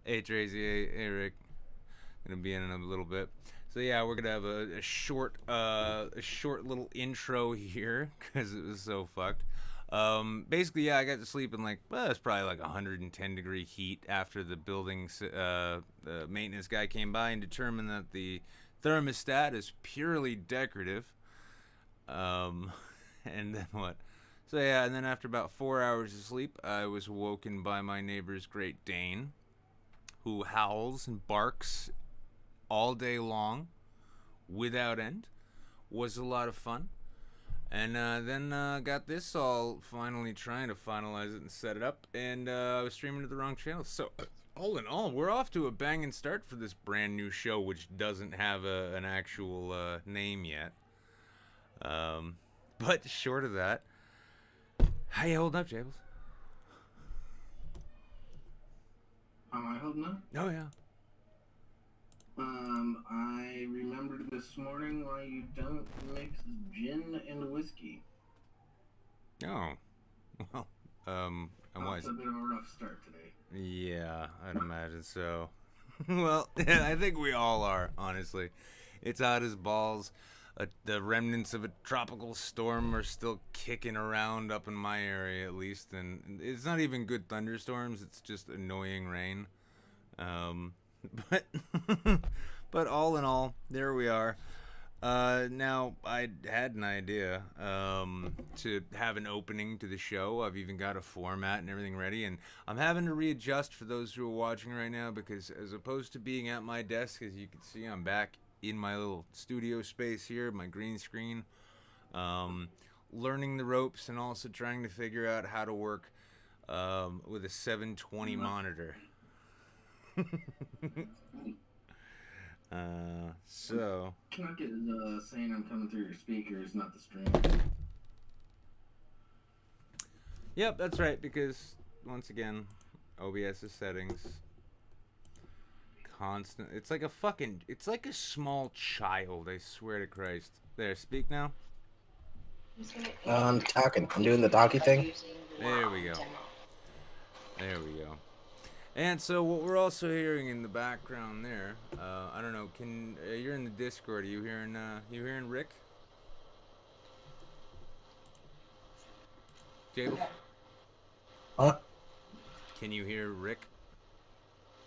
Hey Tracy, hey Rick. Gonna be in a little bit. So yeah, we're gonna have a short little intro here because it was so fucked. Basically, yeah, I got to sleep in it's probably like 110-degree heat after the maintenance guy came by and determined that the thermostat is purely decorative. Um, and then what? So yeah, and then after about 4 hours of sleep, I was woken by my neighbor's Great Dane, who howls and barks all day long without end. Was a lot of fun. And then got this all finally trying to finalize it and set it up. And I was streaming to the wrong channel. So, all in all, we're off to a banging start for this brand new show, which doesn't have an actual name yet. But short of that, how you holding up, Jables? Am I holding up? Oh, yeah. I remembered this morning why you don't mix gin and whiskey. Oh. Well, and why is It's it? a bit of a rough start today. Yeah, I'd imagine so. Well, I think we all are, honestly. It's hot as balls. The remnants of a tropical storm are still kicking around up in my area, at least, and it's not even good thunderstorms. It's just annoying rain. But but all in all, there we are. Now I had an idea to have an opening to the show. I've even got a format and everything ready, and I'm having to readjust for those who are watching right now because as opposed to being at my desk, as you can see, I'm back in my little studio space here, my green screen, learning the ropes and also trying to figure out how to work with a 720 monitor. So. Cannot get saying I'm coming through your speakers, not the stream. Yep, that's right, because, once again, OBS's settings. Constant. It's like a small child, I swear to Christ. There, speak now. I'm talking. I'm doing the talkie thing. There we go. There we go. And so what we're also hearing in the background there, I don't know, you're in the Discord, are you hearing Rick? Jables? Huh? Can you hear Rick?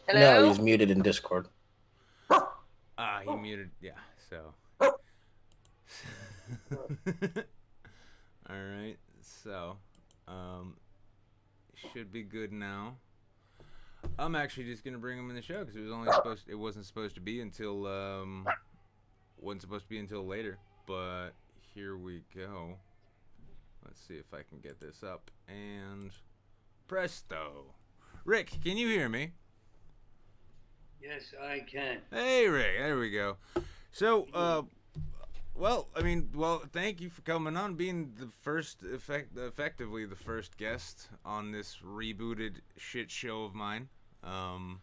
Hello? No, he's muted in Discord. He muted, yeah, so. Alright, so, should be good now. I'm actually just gonna bring him in the show because it wasn't supposed to be until later. But here we go. Let's see if I can get this up and presto. Rick, can you hear me? Yes, I can. Hey, Rick. There we go. So, thank you for coming on, being the first, effectively the first guest on this rebooted shit show of mine. I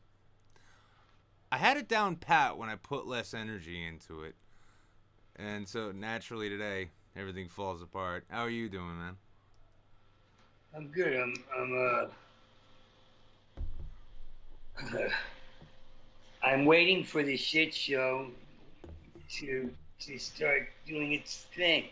had it down pat when I put less energy into it, and so naturally today everything falls apart. How are you doing, man? I'm good. I'm waiting for the shit show to start doing its thing.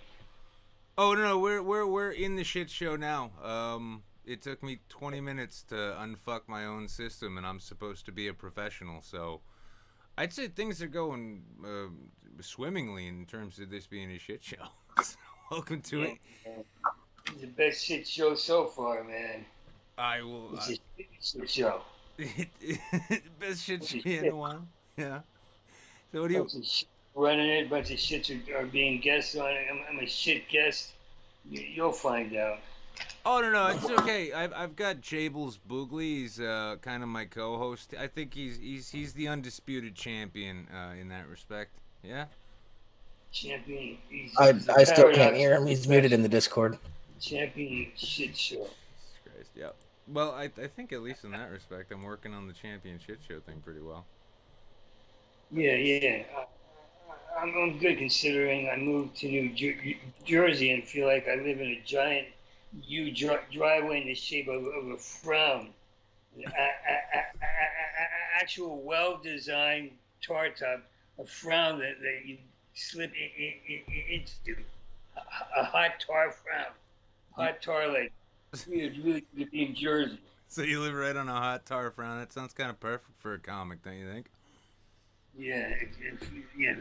Oh no, we're in the shit show now. It took me 20 minutes to unfuck my own system, and I'm supposed to be a professional, so I'd say things are going swimmingly in terms of this being a shit show. So, welcome to it. It's the best shit show so far, man. I will. It's a shit show. Best shit show in a while. Yeah. So what do you? Running it, a bunch of shits are being guests on it. I'm a shit guest. You'll find out. Oh no, it's okay. I've got Jables Boogly. He's kind of my co-host. I think he's the undisputed champion in that respect. Yeah. Champion. I still can't hear him. He's muted in the Discord. Champion shit show. Jesus Christ. Yep. Well, I think at least in that respect, I'm working on the champion shit show thing pretty well. Yeah. I'm good considering I moved to New Jersey and feel like I live in a giant driveway in the shape of a frown. actual well-designed tar tub, a frown that you slip into, a hot tar frown, hot tar lake. Really could be in Jersey. So you live right on a hot tar frown. That sounds kind of perfect for a comic, don't you think? Yeah, yeah.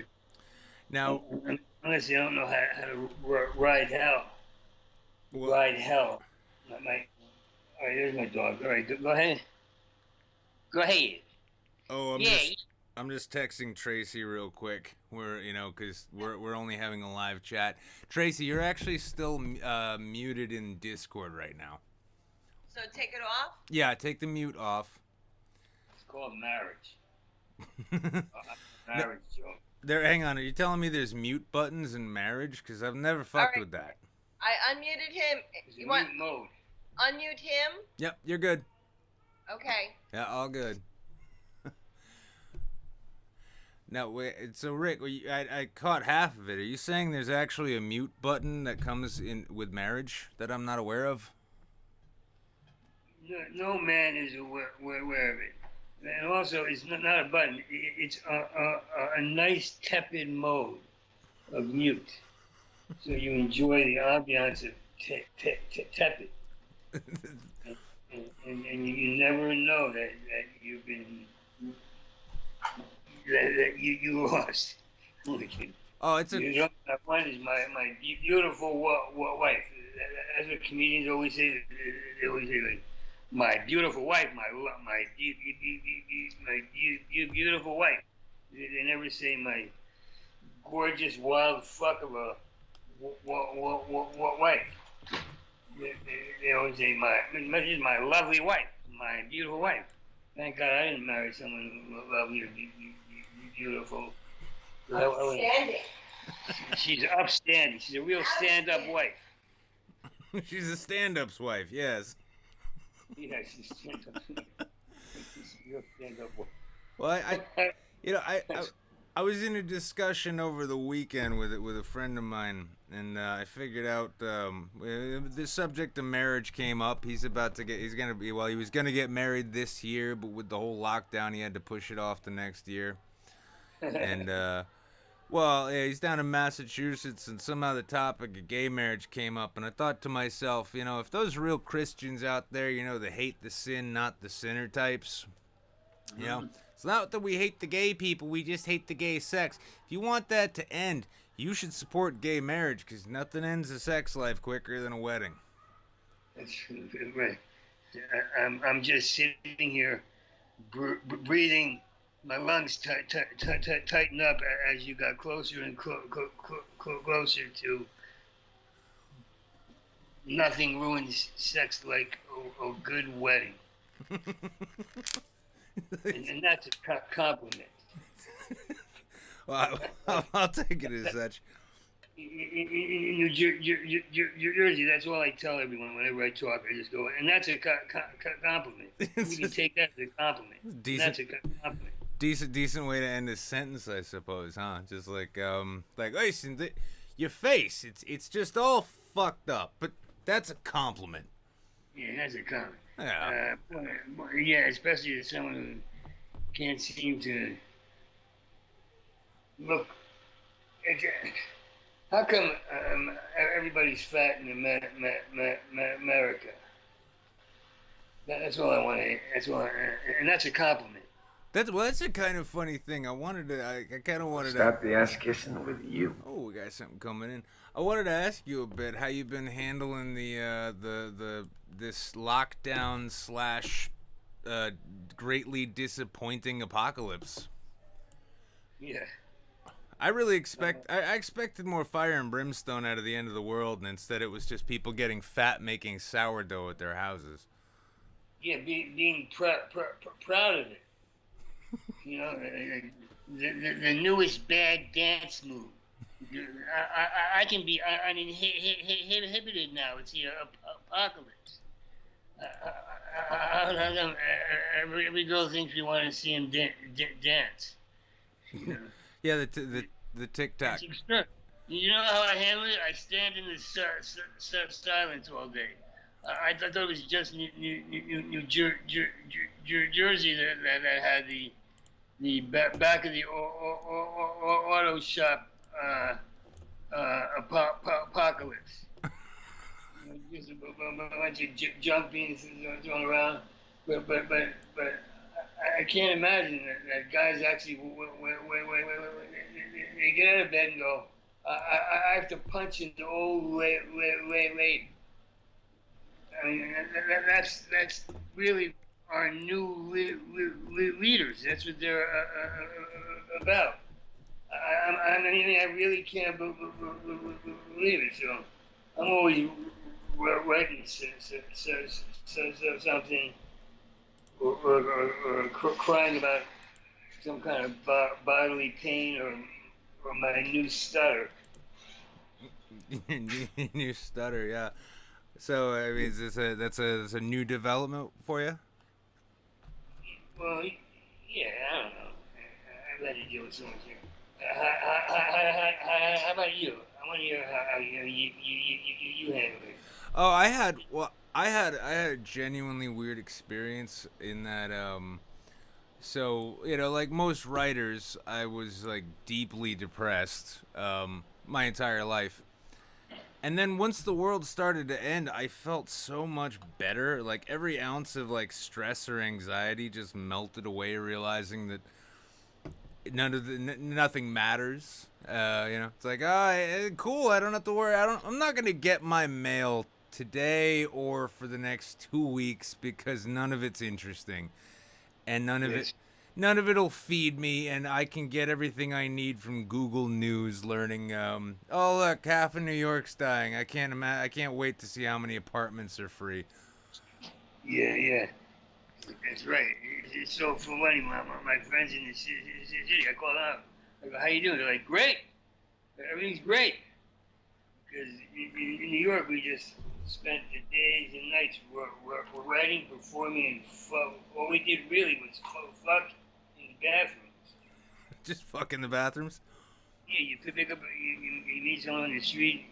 Now, Honestly, I don't know how to ride hell. well, Ride hell. All right, there's my dog. All right, go ahead. Go ahead. oh, Yeah. I'm just texting Tracy real quick. Cause we're only having a live chat. Tracy, you're actually still muted in Discord right now. So take it off? Yeah, take the mute off. It's called marriage. Marriage joke. Hang on. Are you telling me there's mute buttons in marriage? Because I've never fucked with that. I unmuted him. It's You a want mute mode. unmute him? Yep, you're good. Okay. Yeah, all good. Now, wait, so Rick, I caught half of it. Are you saying there's actually a mute button that comes in with marriage that I'm not aware of? No man is aware of it. And also, it's not a button. It's a nice tepid mode of mute. So you enjoy the ambiance of tepid. And you never know that you've been that you lost. Oh, it's a. You know, one is my beautiful wife. That's what comedians always say. They always say like, my beautiful wife, my beautiful wife. They never say my gorgeous wild fuck of a wife. They always say my lovely wife, my beautiful wife. Thank God I didn't marry someone lovely or beautiful. Outstanding. She's upstanding. She's a real stand-up wife. She's a stand-up's wife. Yes. Yeah, she's stand-up. She's a real stand-up wife. Well, I was in a discussion over the weekend with a friend of mine, and I figured out the subject of marriage came up. He was gonna get married this year, but with the whole lockdown, he had to push it off the next year. And yeah, he's down in Massachusetts, and somehow the topic of gay marriage came up, and I thought to myself, if those real Christians out there, they hate the sin, not the sinner types, it's not that we hate the gay people, we just hate the gay sex. If you want that to end, you should support gay marriage, because nothing ends a sex life quicker than a wedding. That's right. I'm just sitting here breathing. My lungs tighten up as you got closer and closer to nothing ruins sex like a good wedding. and that's a compliment. Well, I'll take it as such. In New Jersey, that's all I tell everyone whenever I talk. I just go, and that's a compliment. You can take that as a compliment. Decent. That's a compliment. Decent way to end a sentence, I suppose, huh? Just like listen, your face, it's just all fucked up, but that's a compliment. Yeah, that's a compliment. Yeah. Yeah, especially to someone who can't seem to look. How come everybody's fat in America? That's all I want to. And that's a compliment. That's a kind of funny thing. I kind of wanted Stop the ass kissing with you. Oh, we got something coming in. I wanted to ask you a bit how you've been handling this lockdown / greatly disappointing apocalypse. Yeah. I really I expected more fire and brimstone out of the end of the world, and instead it was just people getting fat making sourdough at their houses. Yeah, being proud of it. The newest bad dance move. I can be uninhibited now. It's the apocalypse. Every girl thinks we want to see him dance. Yeah, the TikTok. You know how I handle it? I stand in the silence all day. I thought it was just New Jersey that had the back of the auto shop apocalypse. Just a bunch of jumping thrown around, but I can't imagine that guys actually they get out of bed and go, I have to punch in the old late. I mean, that's really our new leaders. That's what they're about. I mean, I really can't believe it. So I'm always writing something or crying about some kind of bodily pain or my new stutter. New stutter, yeah. So I mean, that's a new development for you? Well, yeah, I don't know. I've had to deal with so much here. How about you? I want to hear how you handle it. Oh, I had a genuinely weird experience in that so, like most writers, I was like deeply depressed my entire life. And then once the world started to end, I felt so much better. Like every ounce of like stress or anxiety just melted away, realizing that nothing matters. It's like, cool. I don't have to worry. I'm not gonna get my mail today or for the next 2 weeks because none of it's interesting, and none of it'll feed me, and I can get everything I need from Google News. Learning, oh look, half of New York's dying. I can't wait to see how many apartments are free. Yeah. That's right. It's so funny. My friends in the city, I call them up. I go, how you doing? They're like, great. Everything's great. Because in New York, we just spent the days and nights we're writing, performing, and all we did really was fuck in the bathrooms. Just fuck in the bathrooms? Yeah, you pick up, you meet someone on the street,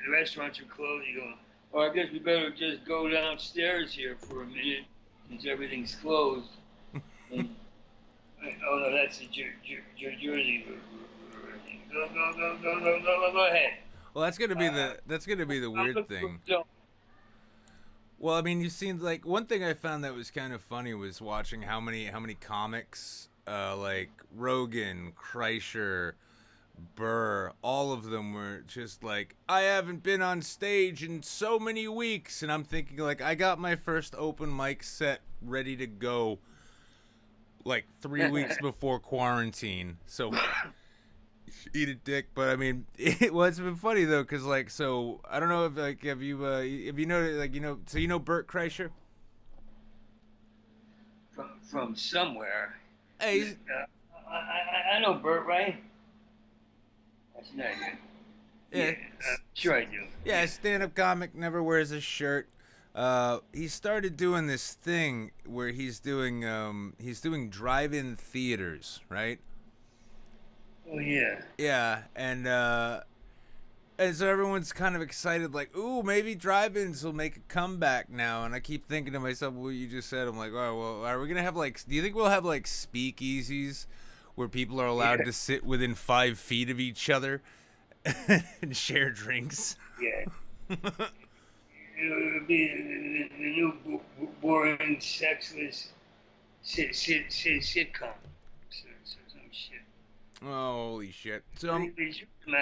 the restaurants are closed, you go, oh, I guess we better just go downstairs here for a minute since everything's closed. And, oh no, that's the Jersey. Go ahead. Well, that's gonna be the weird thing. Well, I mean, you've seen like one thing I found that was kind of funny was watching how many comics, like Rogan, Kreischer, Burr, all of them were just like, I haven't been on stage in so many weeks, and I'm thinking like I got my first open mic set ready to go like 3 weeks before quarantine, so eat a dick. But I mean, it's been funny though, because like, so I don't know if like have you noticed, like, so Bert Kreischer from somewhere. Hey, I know Bert, right? That's not good. yeah, Sure I do. yeah, stand-up comic, never wears a shirt. He started doing this thing where he's doing drive-in theaters, right? Oh yeah. Yeah, and so everyone's kind of excited, like, ooh, maybe drive-ins will make a comeback now. And I keep thinking to myself, what you just said, I'm like, oh, well, are we gonna have like, do you think we'll have like speakeasies where people are allowed to sit within 5 feet of each other and share drinks? Yeah. It would be the new boring, sexless sitcom. Some shit. Oh, holy shit. So The truth of the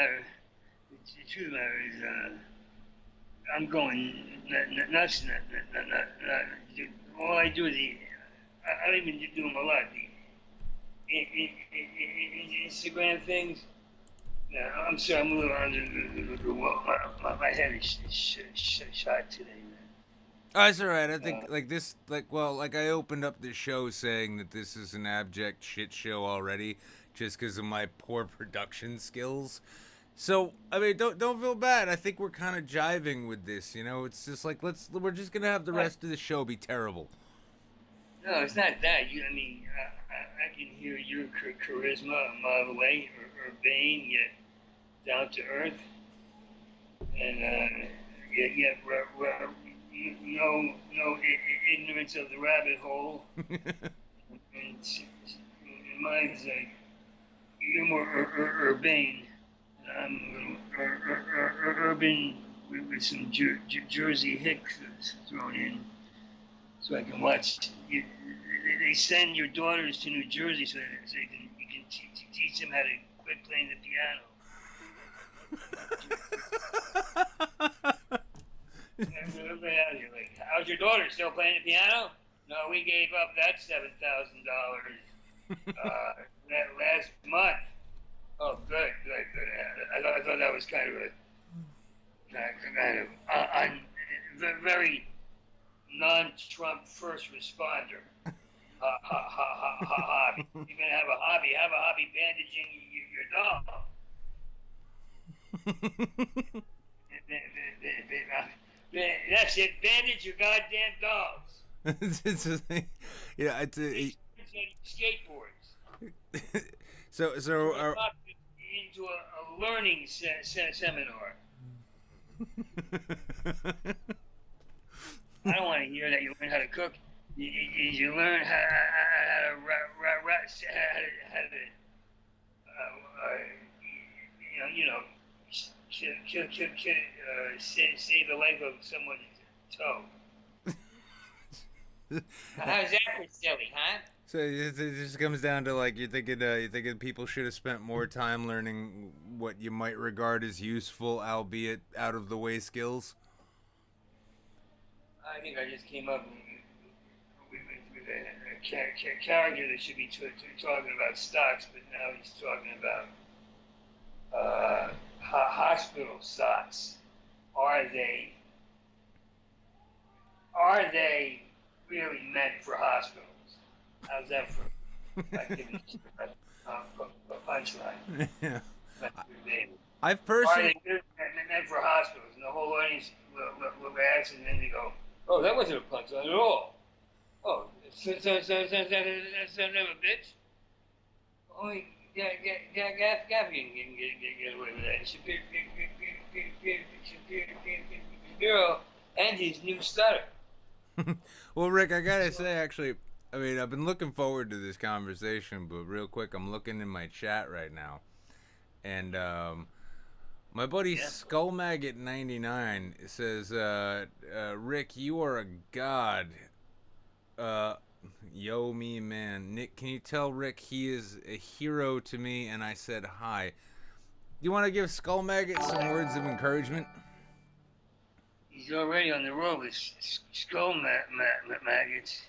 matter is, I'm going nuts. All I do is I don't even do them a lot. Instagram things. No, I'm sorry, I'm a little under the wall. My head is shot today, man. Oh, that's all right. I think like this, like I opened up the show saying that this is an abject shit show already, just because of my poor production skills. So I mean, don't feel bad. I think we're kind of jiving with this. It's just like we're just gonna have the rest of the show be terrible. No, it's not that. I can hear your charisma a mile away, urbane yet down to earth, and yet ignorance of the rabbit hole. And mine's like, you're more urbane. I'm a little urban with some Jersey hick thrown in, so I can watch. They send your daughters to New Jersey so you can teach them how to quit playing the piano. Everybody out here, like, how's your daughter still playing the piano? No, we gave up that $7,000 last month. Oh, good. I thought that was kind of very non-Trump first responder. Hobby. You're gonna have a hobby. Have a hobby bandaging your dog. That's it. Bandage your goddamn dogs. It's a thing. Yeah, it's a. Skateboards. So Into a learning seminar. I don't want to hear that you learn how to cook. You learn how to save the life of someone's toe. How's that for silly, huh? So it just comes down to, like, you thinking people should have spent more time learning what you might regard as useful, albeit out of the way skills. I think I just came up with a character that should be talking about stocks, but now he's talking about hospital stocks. Are they really meant for hospitals? How's that for giving a punchline? Yeah. Are I've personally. they really meant for hospitals? And the whole audience will ask, and then they go, "Oh, that wasn't a punchline at all." Oh, son of a bitch. Only Gaffigan can get away with that. Shapiro and his new stutter. Well, Rick, I gotta say, actually, I mean, I've been looking forward to this conversation, but real quick, I'm looking in my chat right now, and my buddy SkullMaggot99 says, Rick, you are a god. Yo, me, man. Nick, can you tell Rick he is a hero to me? And I said hi. Do you want to give SkullMaggot some words of encouragement? He's already on the road with skull maggots.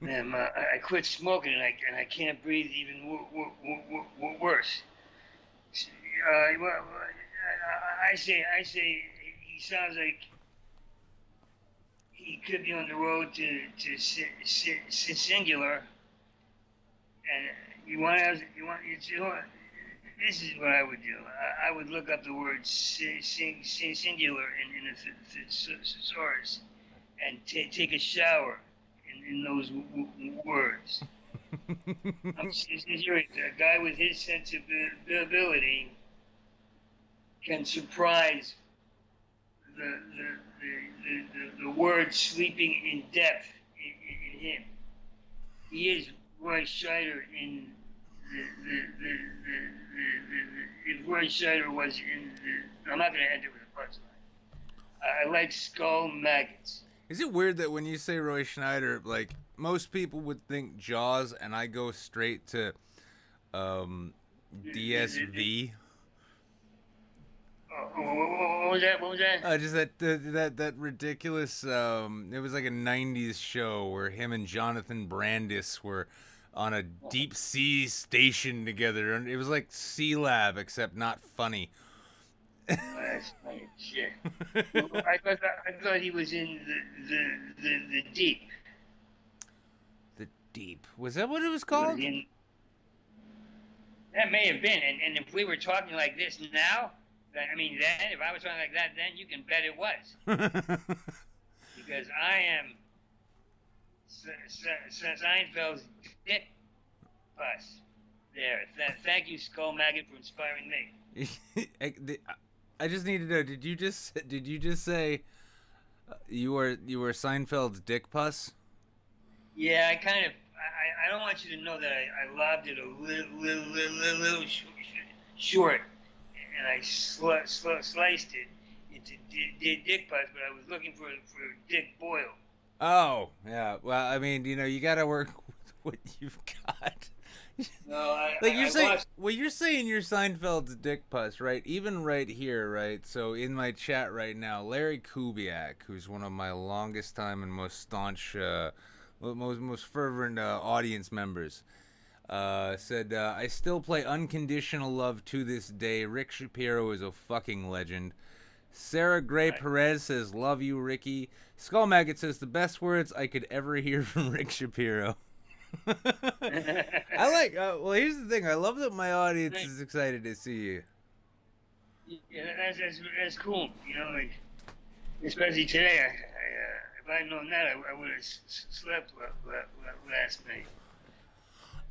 Man, I quit smoking and I can't breathe even worse. I say he sounds like he could be on the road to singular. And this is what I would do. I would look up the word singular in a thesaurus and take a shower in those words. I'm serious. A guy with his sensibility can surprise the word sleeping in depth in him. He is Roy Scheider in if Roy Scheider was in I'm not going to end it with a punchline. I like skull maggots. Is it weird that when you say Roy Schneider, like, most people would think Jaws, and I go straight to DSV? What was that? Just that ridiculous. It was like a '90s show where him and Jonathan Brandis were on a deep sea station together, and it was like Sea Lab, except not funny. That's funny shit. I thought he was in the deep. The Deep, was that what it was called? That may have been, and if we were talking like this now, I mean, then if I was talking like that, then you can bet it was. Because I am Seinfeld's dick bus. There. Thank you, Skull Maggot, for inspiring me. I just need to know. Did you just say You were Seinfeld's dick puss. Yeah, I don't want you to know that I lobbed it a little short, and I sliced it into dick putts, but I was looking for Dick Boyle. Oh, yeah. Well, I mean, you got to work with what you've got. No, Like you're I saying, watched. well, you're saying you're Seinfeld's dick puss, right? Even right here, right? So in my chat right now, Larry Kubiak, who's one of my longest time and most staunch, most fervent audience members, said, I still play Unconditional Love to this day. Rick Shapiro is a fucking legend. Sarah Gray Perez says, love you, Ricky. Skull Maggot says, the best words I could ever hear from Rick Shapiro. I like, well, here's the thing. I love that my audience is excited to see you. Yeah, that's cool. You know, like, especially today. If I'd known that, I would have slept last night.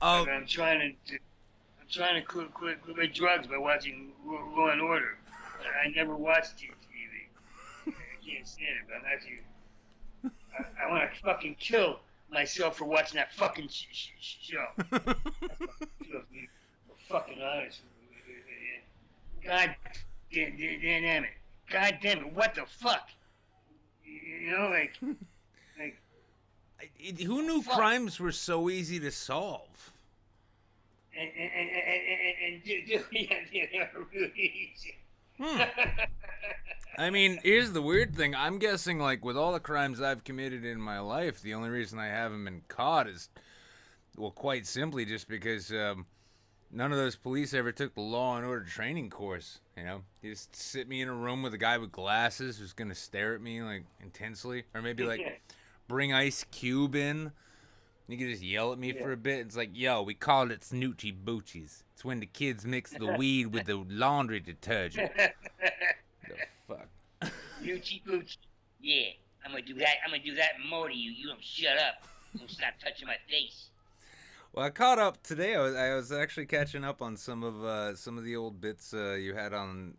Oh, I'm trying to quit drugs by watching Law and Order. I never watched TV. I can't stand it, but I'm actually. I want to fucking kill myself for watching that fucking show. Fucking honest. God damn it. God damn it. What the fuck? You know, like. Who knew crimes were so easy to solve? And yeah, they are really easy. I mean, here's the weird thing. I'm guessing, like, with all the crimes I've committed in my life, the only reason I haven't been caught is, well, quite simply just because none of those police ever took the Law and Order training course. You know, you just sit me in a room with a guy with glasses who's gonna stare at me like intensely, or maybe like bring Ice Cube in. You can just yell at me for a bit. It's like, yo, we call it snoochie boochies. It's when the kids mix the weed with the laundry detergent. The fuck? Snoochie boochie. Yeah, I'm gonna do that. I'm gonna do that more to you. You don't shut up. Don't stop touching my face. Well, I caught up today. I was actually catching up on some of the old bits you had on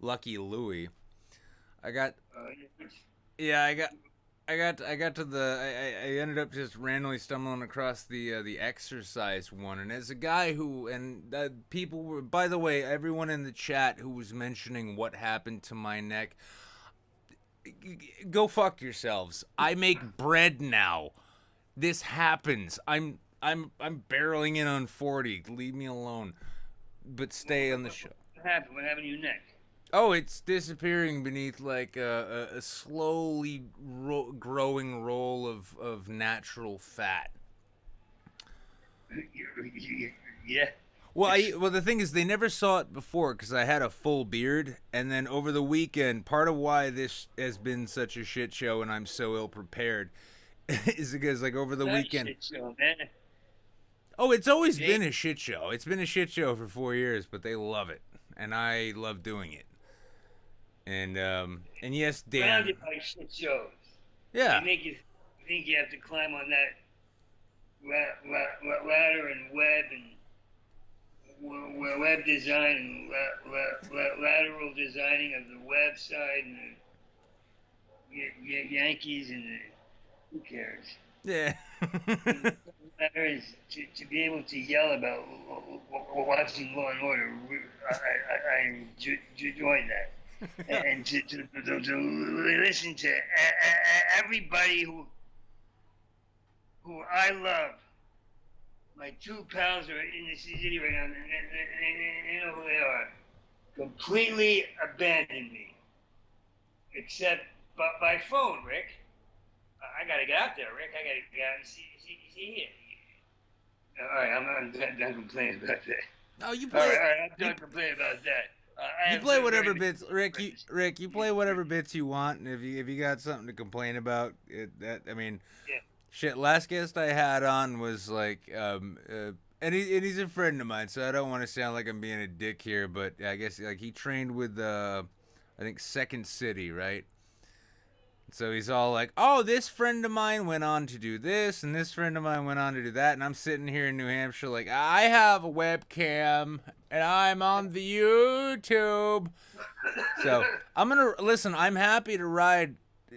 Lucky Louie. I got to I ended up just randomly stumbling across the exercise one, and as a guy who people were, by the way, everyone in the chat who was mentioning what happened to my neck, go fuck yourselves. I make bread now. This happens. I'm barreling in on 40. Leave me alone. But stay on the show. What happened? What happened to your neck? Oh, it's disappearing beneath like a slowly growing roll of natural fat. Yeah. Well, the thing is, they never saw it before because I had a full beard, and then over the weekend, part of why this has been such a shit show and I'm so ill prepared is because, like, over the weekend. Shit show, man. Oh, it's always been a shit show. It's been a shit show for 4 years, but they love it, and I love doing it. And yes, Dan. Surrounded by shit shows. Yeah. They make you think you have to climb on that ladder and web web design and lateral designing of the website and the Yankees and the, who cares? Yeah. Matter is to be able to yell about watching Law and Order. I enjoy that. And to listen to everybody who I love. My two pals are in the city right now, and they know who they are. Completely abandoned me. Except by phone, Rick. I gotta get out there, Rick. I gotta get out and see it. All right, I'm done complaining about that. Oh, you play. All right, I'm done complaining about that. You play whatever bits, Rick. You play whatever bits you want, and if you got something to complain about, shit. Last guest I had on was like, and he's a friend of mine, so I don't want to sound like I'm being a dick here, but I guess like he trained with I think Second City, right? So he's all like, oh, this friend of mine went on to do this, and this friend of mine went on to do that, and I'm sitting here in New Hampshire like, I have a webcam, and I'm on the YouTube. So I'm going to, listen, I'm happy to ride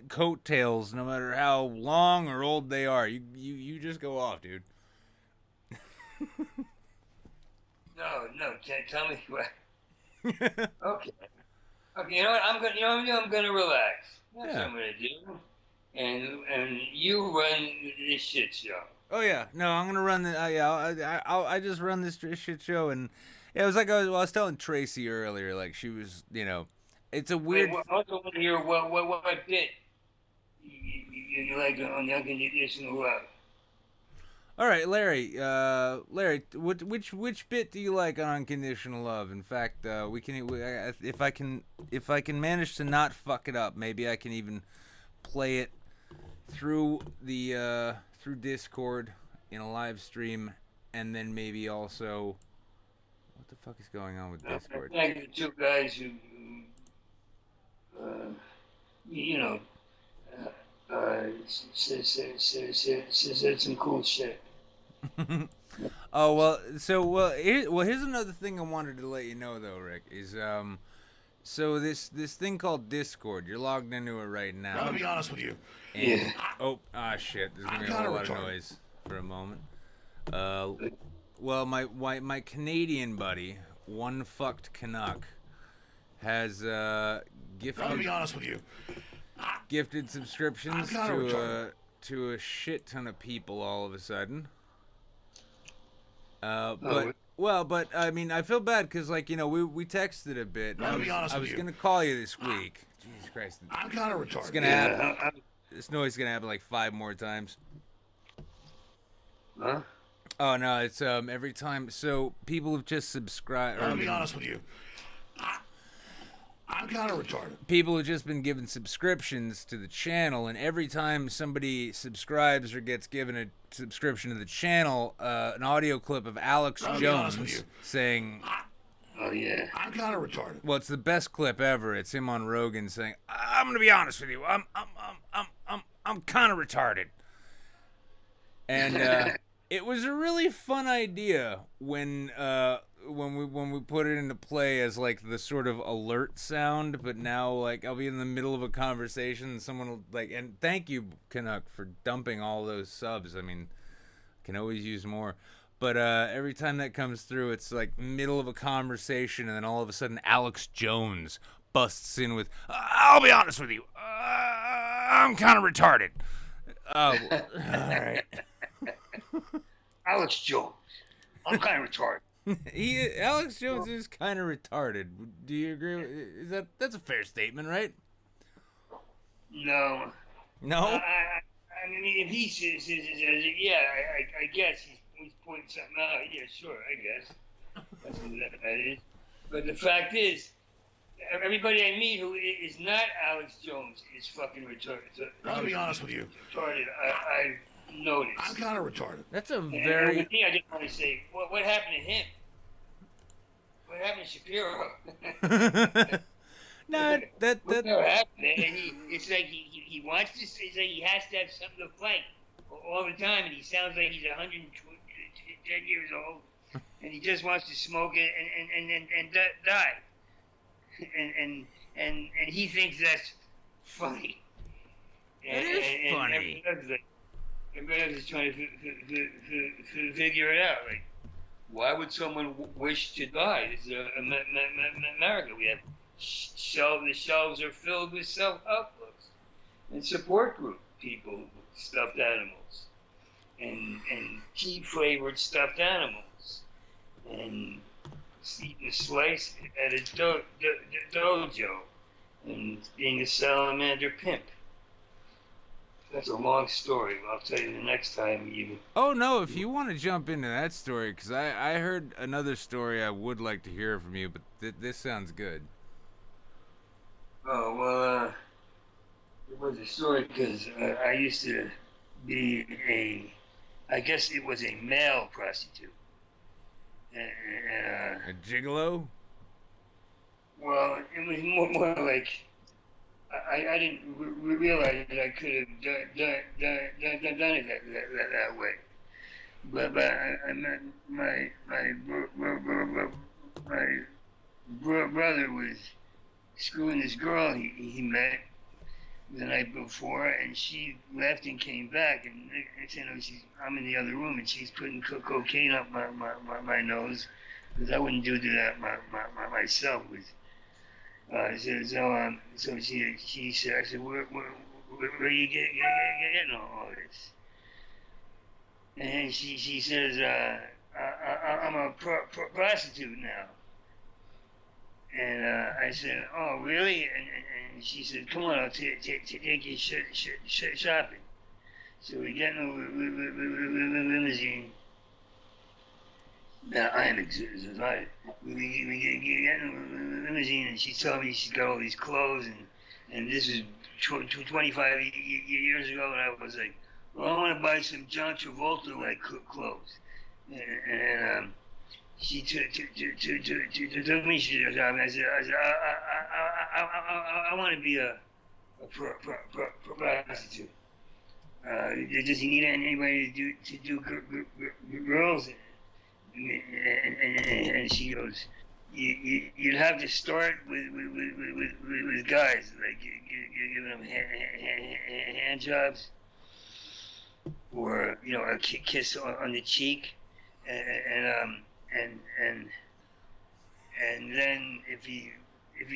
coattails no matter how long or old they are. You just go off, dude. No, tell me what. Okay. Okay, you know what? I'm gonna relax. That's what I'm gonna do. And you run this shit show. Oh yeah, no, I'm gonna run the. Yeah, I just run this shit show, and yeah, it was like I was telling Tracy earlier, like she was, it's a weird. Wait, I also want to hear what bit you like on the unconditional love. All right, Larry. Which bit do you like on Unconditional Love? In fact, if I can manage to not fuck it up, maybe I can even play it through the through Discord in a live stream, and then maybe also, what the fuck is going on with Discord? Thank the two guys who said some cool shit. Oh here's another thing I wanted to let you know though, Rick, is so this thing called Discord, you're logged into it right now. I'll be honest with you. And, shit, there's gonna be a whole lot of noise for a moment. Well, my Canadian buddy, one fucked Canuck, has gifted. I'll be honest with you. Gifted subscriptions to a shit ton of people all of a sudden. But I mean, I feel bad because, like, we texted a bit. I was gonna call you this week. Jesus Christ! I'm kind of retarded. It's gonna happen. This noise is gonna happen like 5 more times. Huh? Oh no! It's every time. So people have just subscribed. I'll be honest with you. I'm kind of retarded. People have just been given subscriptions to the channel, and every time somebody subscribes or gets given a subscription to the channel, an audio clip of Alex Jones saying, "Oh yeah, I'm kind of retarded." Well, it's the best clip ever. It's him on Rogan saying, "I'm gonna be honest with you. I'm kind of retarded," and it was a really fun idea when we put it into play as like the sort of alert sound, but now like I'll be in the middle of a conversation and someone will like, and thank you Canuck for dumping all those subs. I mean, can always use more. But every time that comes through, it's like middle of a conversation, and then all of a sudden Alex Jones busts in with, "I'll be honest with you, I'm kind of retarded." Oh, all right. Alex Jones, I'm kind of retarded. Alex Jones is kind of retarded. Do you agree? That's a fair statement, right? No. No? I mean, if he says it, yeah, I guess he's pointing something out. Yeah, sure, I guess. That's what that is. But the fact is, everybody I meet who is not Alex Jones is fucking retarded. I'll be honest with you. Retarded. I've noticed. I'm kind of retarded. That's a And very... the thing I just want to say, what happened to him? What happened to Shapiro? No, that What happened? It's like he wants to. It's like he has to have something to fight all the time, and he sounds like he's 110 years old, and he just wants to smoke it and die. And he thinks that's funny. It is funny. Everybody else is trying to figure it out. Like, why would someone wish to die? This is America. We have the shelves are filled with self-help books and support group people with stuffed animals and tea-flavored stuffed animals and eating a slice at a dojo and being a salamander pimp. That's a long story. I'll tell you the next time you... Oh, no, if you want to jump into that story, because I heard another story I would like to hear from you, but this sounds good. Oh, well, it was a story because I used to be I guess it was a male prostitute. A gigolo? Well, it was more like I didn't realize that I could have done it that way. But I met my brother was screwing this girl he met the night before, and she left and came back, and next thing you know, I'm in the other room, and she's putting cocaine up my nose, because I wouldn't do that myself. So she said, I said, where are you getting all this? And she says, I'm a prostitute now. And I said, oh, really? And she said, come on, I'll take you shopping. So we get in the limousine. Now, I am excited. We get in the limousine, and she told me she's got all these clothes, and this is 25 years ago, and I was like, well, I want to buy some John Travolta-like clothes. And she took me to the shop, and I said, I want to be a prostitute. Does he need anybody to do girls? And she goes, you'd have to start with guys, like giving them hand jobs, or a kiss on the cheek, and then if he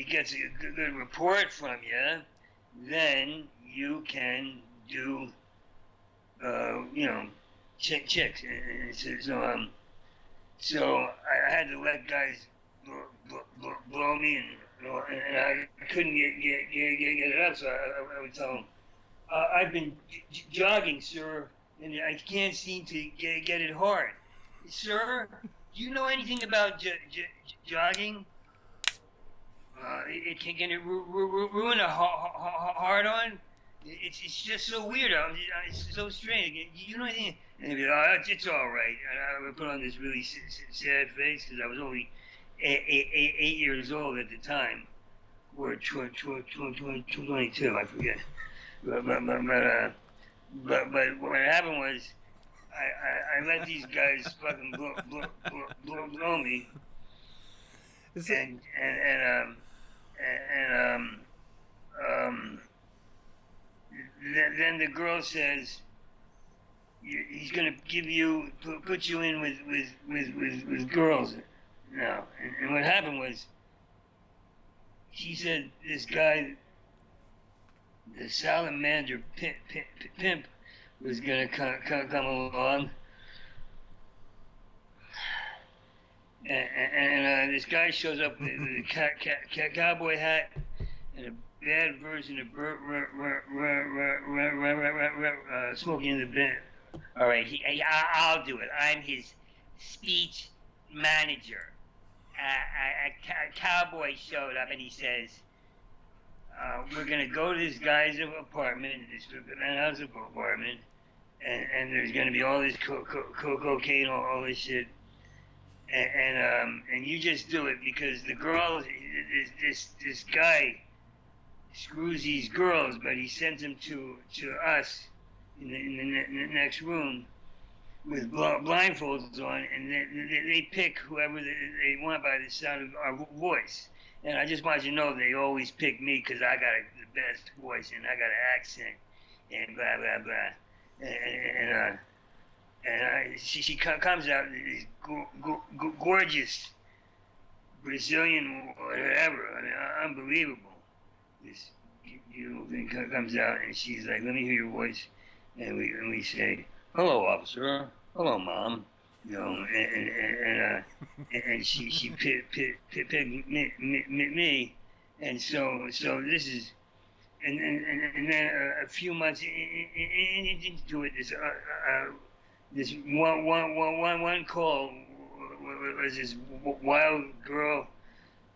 gets a good report from you, then you can do chicks. And so I had to let guys blow me, and I couldn't get it up. So I would tell them, I've been jogging, sir, and I can't seem to get it hard. Sir, do you know anything about jogging? Can it ruin a hard-on? It's just so weird. It's so strange. You know anything? And they'd be like, oh, it's all right. And I would put on this really sad face, because I was only 8 years old at the time, or 22, I forget. But what happened was, I let these guys fucking blow me, then the girl says, he's gonna put you in with girls now. And what happened was, she said this guy, the salamander pimp, was gonna come along, and this guy shows up with a cowboy hat and a bad version of Smokey and the Bandit. All right, I'll do it. I'm his speech manager. A cowboy showed up, and he says, we're going to go to this guy's apartment, this penthouse apartment, and there's going to be all this cocaine, all this shit. And you just do it, because the girls, this guy screws these girls, but he sends them to us in the next room with blindfolds on, and they pick whoever they want by the sound of our voice. And I just want you to know, they always pick me, because I got the best voice, and I got an accent, and blah, blah, blah. And she comes out, this gorgeous Brazilian, whatever, I mean, unbelievable. This beautiful thing comes out, and she's like, let me hear your voice. And we say, hello, officer. Hello, mom. And she picked me. And so this is, and then a few months into it, this one call was this wild girl,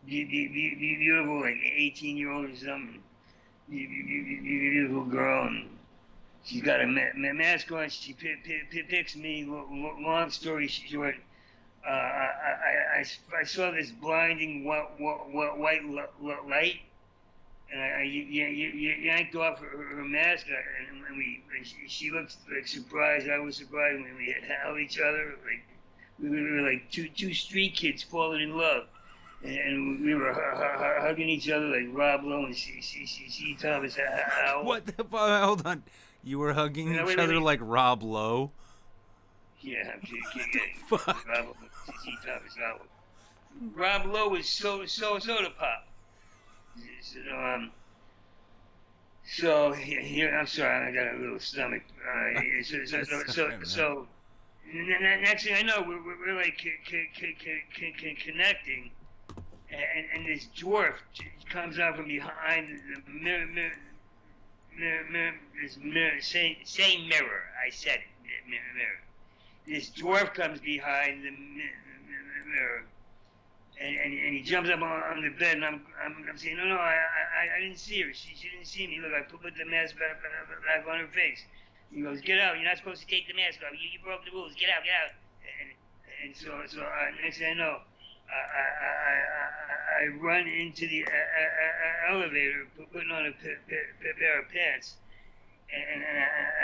beautiful, like 18-year-old or something, beautiful girl, and she's got a mask on. She picks me. Long story short, I saw this blinding white light, and I yanked off her mask, and she looked like surprised. I was surprised when we held each other, like we were like two street kids falling in love, and we were hugging each other like Rob Lowe and C. Thomas Howell. What the fuck? Hold on. You were hugging No, each wait, other wait. like Rob Lowe? Yeah, I'm kidding. Fuck. Rob C. Thomas Howell. Rob Lowe was soda pop. So here, I'm sorry, I got a little stomach. So next thing I know, we're like connecting, and this dwarf comes out from behind the mirror, same mirror. I said it, mirror. This dwarf comes behind the mirror. And he jumps up on the bed, and I'm saying, no, I didn't see her. She didn't see me. Look, I put the mask back on her face. He goes, get out. You're not supposed to take the mask off. You broke the rules. Get out. And so next thing I know, I run into the elevator, putting on a pair of pants, and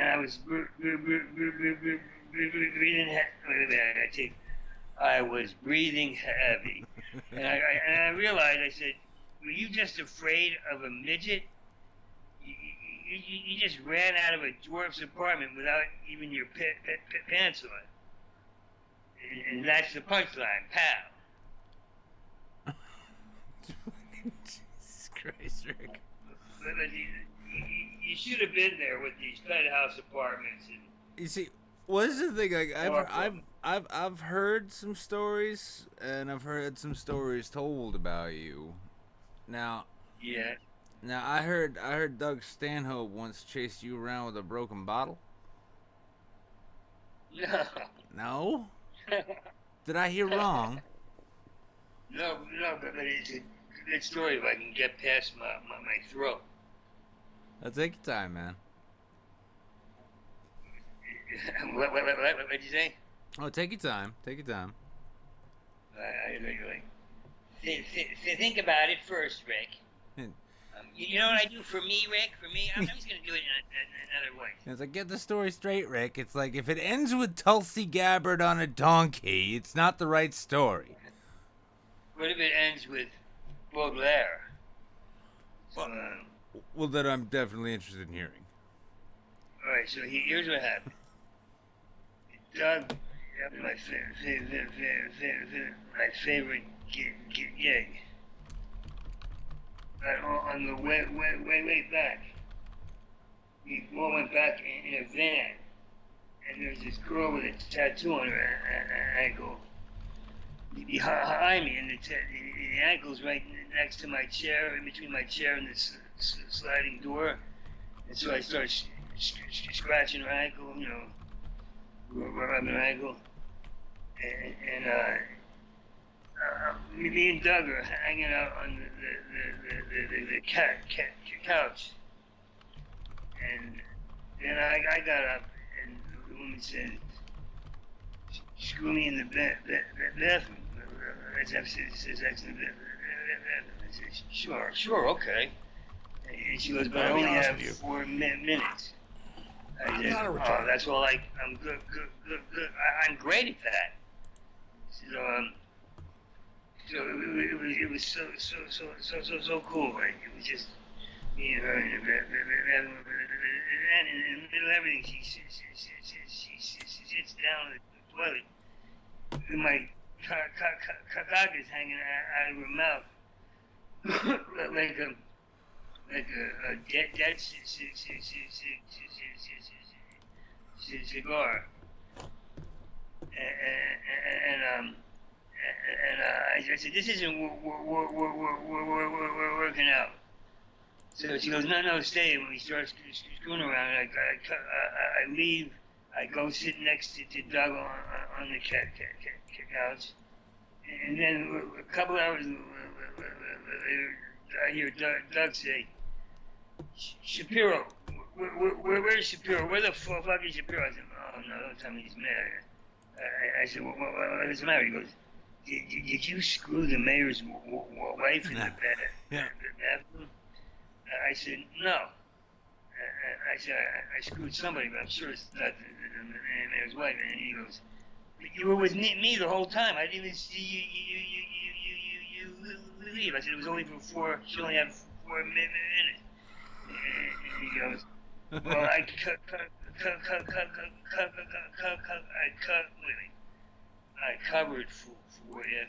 I was breathing. I was breathing heavy, and I realized. I said, "Were you just afraid of a midget? You just ran out of a dwarf's apartment without even your pants on." And that's the punchline, pal. Jesus Christ, Rick. But you should have been there with these penthouse apartments. And You see, what's the thing? Like, I've heard some stories, and I've heard some stories told about you. Now, yeah. Now I heard Doug Stanhope once chased you around with a broken bottle. No. No? Did I hear wrong? No, but it's a good story if I can get past my throat. Take your time, man. What'd you say? Oh, take your time. Take your time. Think about it first, Rick. Hmm. You know what I do for me, Rick? For me, I'm just going to do it in another way. It's like, get the story straight, Rick. It's like, if it ends with Tulsi Gabbard on a donkey, it's not the right story. What if it ends with Baudelaire? Well, then I'm definitely interested in hearing. All right, so here's what happened. Doug, my favorite gig. On the way back, we all went back in a van, and there was this girl with a tattoo on her ankle. Behind me, and the ankle's right next to my chair, in between my chair and the sliding door. And so I started scratching her ankle, rubbing her ankle, and me and Doug are hanging out on the couch, and then I got up, and the woman said, "Screw me in the bathroom." Let's have sex in the bathroom. I said, "Sure, okay." And she goes, "But I only have 4 minutes." I said, "Oh, that's all. I'm good. I'm great at that." So it was so cool. Like, it was just me and her in the bathroom, and in the middle of everything, she sits down at the toilet, and my cock is hanging out of her mouth, like a dead cigar, and I said, "This isn't working out." So she goes, "No, stay." And we start screwing around. I leave. I go sit next to Doug on the couch, and then a couple hours later, I hear Doug say, "Shapiro, where's Shapiro? Where the fuck is Shapiro?" I said, "Oh no, don't tell me he's mad." I said, "What's the matter?" He goes, Did you screw the mayor's wife in the bathroom?" I said, no. I said, I screwed somebody, but I'm sure it's not the man and his wife. And he goes, but you were with me the whole time. I didn't even see you leave. I said, it was only for she only had 4 minutes. And he goes, well, I covered for you.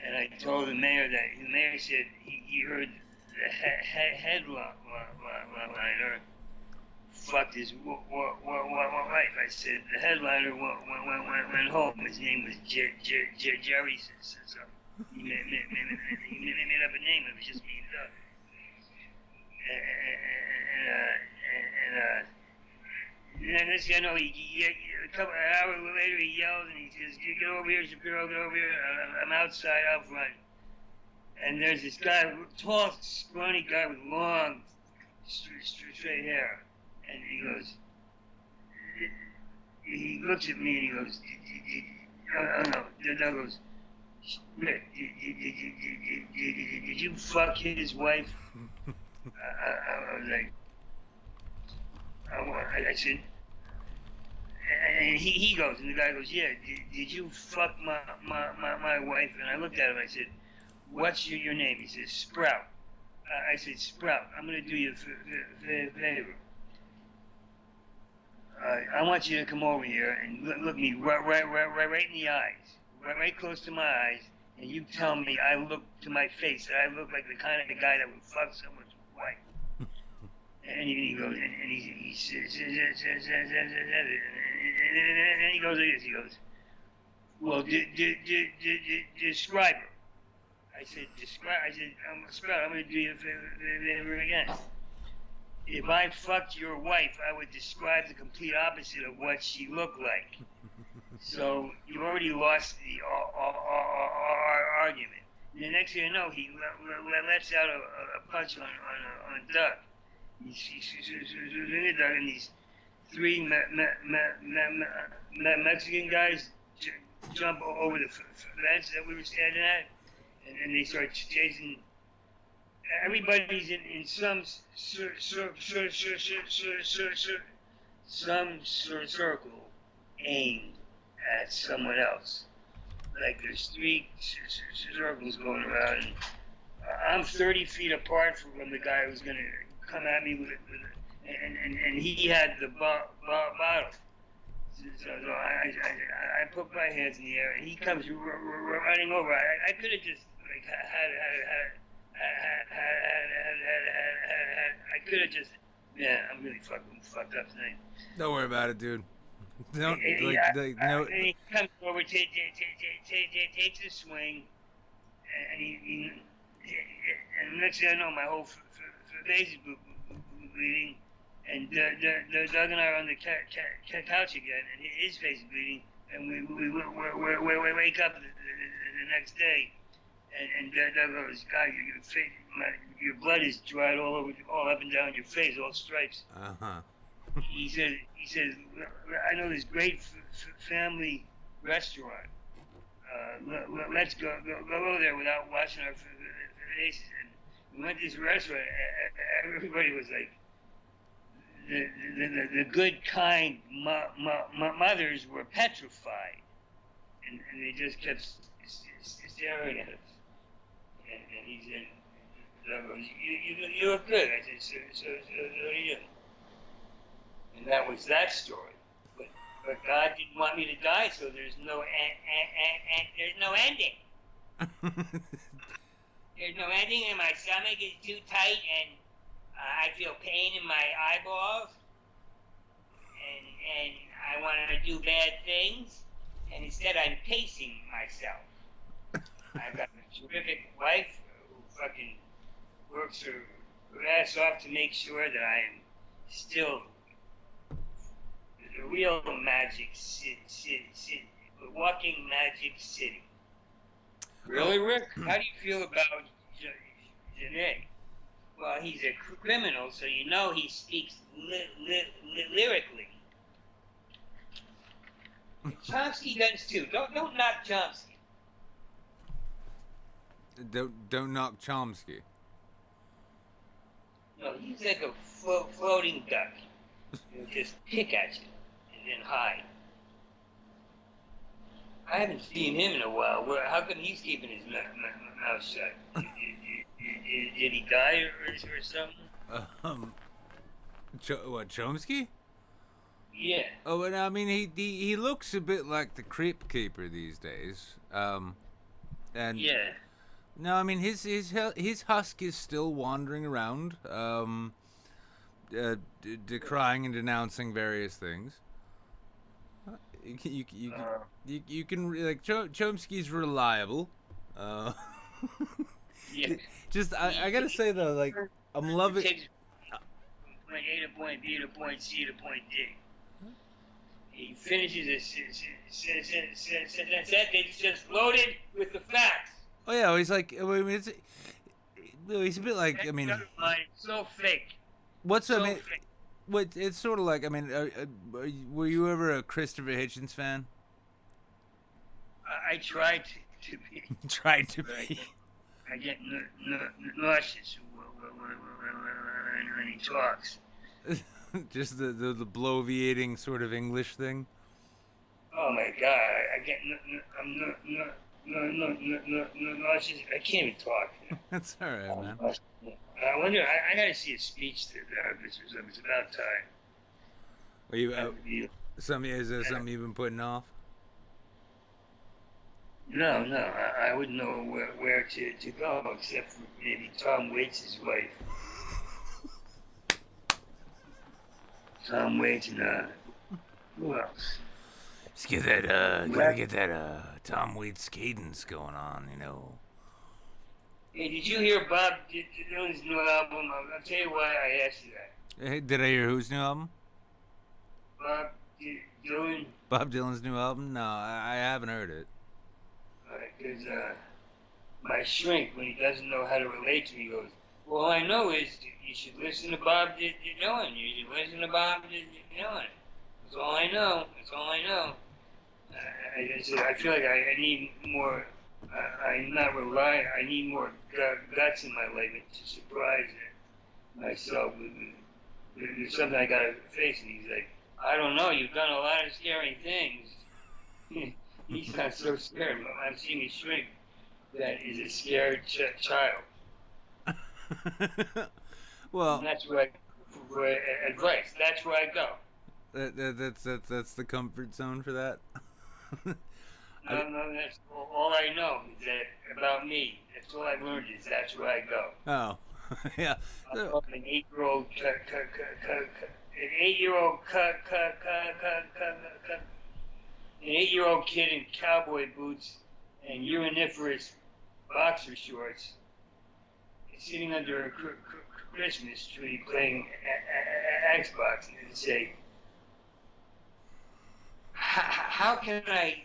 And I told the mayor that the mayor said he heard the headliner fucked his wife. I said the headliner went home. His name was Jerry. So he made up a name. It was just made up. And then this guy, no, a couple hours later, he yells and he says, "Get over here, Shapiro, get over here. I'm outside, out front." And there's this guy, tall, scrawny guy with long, straight hair. And he goes, he looks at me and he goes, oh no, the dog goes, Rick, did you fuck his wife? I was like, I said, and he goes, and the guy goes, yeah, did you fuck my wife? And I looked at him, I said, what's your name? He says, Sprout. I said, Sprout, I'm going to do you a favor. I want you to come over here and look me right in the eyes, right close to my eyes, and you tell me I look to my face that I look like the kind of guy that would fuck someone's wife. And he goes, and he says, and he goes like this. He goes, well, describe her. I said, Sprout, I'm going to do you a favor again. If I fucked your wife, I would describe the complete opposite of what she looked like. So you already lost the argument. And the next thing you know, he lets out a punch on Doug. He's in Doug, and these 3 Mexican guys jump over the fence that we were standing at, and they start chasing. Everybody's in some circle aimed at someone else. Like there's 3 circles going around. And I'm 30 feet apart from the guy who's gonna come at me with and he had the bottle. So I put my hands in the air, and he comes running over. I could have just like had. I could have just. Yeah, I'm really fucked up tonight. Don't worry about it, dude. Don't no. And he comes over, takes a swing, and and next thing I know, my whole face is bleeding, and Doug and I are on the couch again, and his face is bleeding, and we wake up the next day. And Doug goes, God, your blood is dried all up and down your face, all stripes. He says, I know this great family restaurant. Let's go there without washing our faces. And we went to this restaurant. Everybody was like, the good, kind mothers were petrified, and they just kept staring at us. And he said, you look good. I said, so do you. And that was that story. But God didn't want me to die, so there's no ending. There's no ending, and my stomach is too tight, and I feel pain in my eyeballs, and I want to do bad things, and instead I'm pacing myself. I've got a terrific wife who fucking works her ass off to make sure that I am still the real Magic City, the walking Magic City. Really, Rick? How do you feel about Janae? Well, he's a criminal, so you know he speaks lyrically. Chomsky does too. Don't knock Chomsky. Don't knock Chomsky. No, he's like a floating duck. He'll just pick at you and then hide. I haven't seen him in a while. How come he's keeping his mouth shut? Did he die or something? What, Chomsky? Yeah. Oh, and I mean, he looks a bit like the Crypt Keeper these days. And Yeah. no, I mean his husk is still wandering around, decrying and denouncing various things. You can like Chomsky's reliable. Yeah. Just I gotta say though, like I'm loving. Takes point A to point B to point C to point D. He finishes a sentence that's just loaded with the facts. Oh yeah, he's like I mean he's a bit like I mean. So fake. What's So I mean? fake. What it's sort of like I mean, were you ever a Christopher Hitchens fan? I tried to be. Tried to be. I get nauseous when he talks. Just the bloviating sort of English thing. Oh my god! I get nauseous. I can't even talk. That's all right, man. I wonder. I gotta see a speech therapist or something. It's about time. Well, you is there something you've been putting off? No. I wouldn't know where to go except for maybe Tom Waits' wife. Tom Waits and who else? Just get that gotta get that Tom Waits cadence going on, you know. Hey, did you hear Bob Dylan's new album? I'll tell you why I asked you that. Hey, did I hear whose new album? Bob Dylan. Bob Dylan's new album? No, I haven't heard it. Because my shrink, when he doesn't know how to relate to me, goes, well, all I know is you should listen to Bob Dylan. You should listen to Bob Dylan. That's all I know. That's all I know. I feel like I need more. I'm not relying. I need more guts in my life to surprise myself. There's something I gotta face, and he's like, I don't know. You've done a lot of scary things. He's not so scared. I'm seeing a shrink that is a scared child. Well, and that's where for advice. That's where I go. That's the comfort zone for that. No, that's all I know is that about me. That's all I've learned is that's where I go. Oh, yeah. I'm an 8-year-old, an 8-year-old kid in cowboy boots and uriniferous boxer shorts, sitting under a Christmas tree playing Xbox, and say, how can I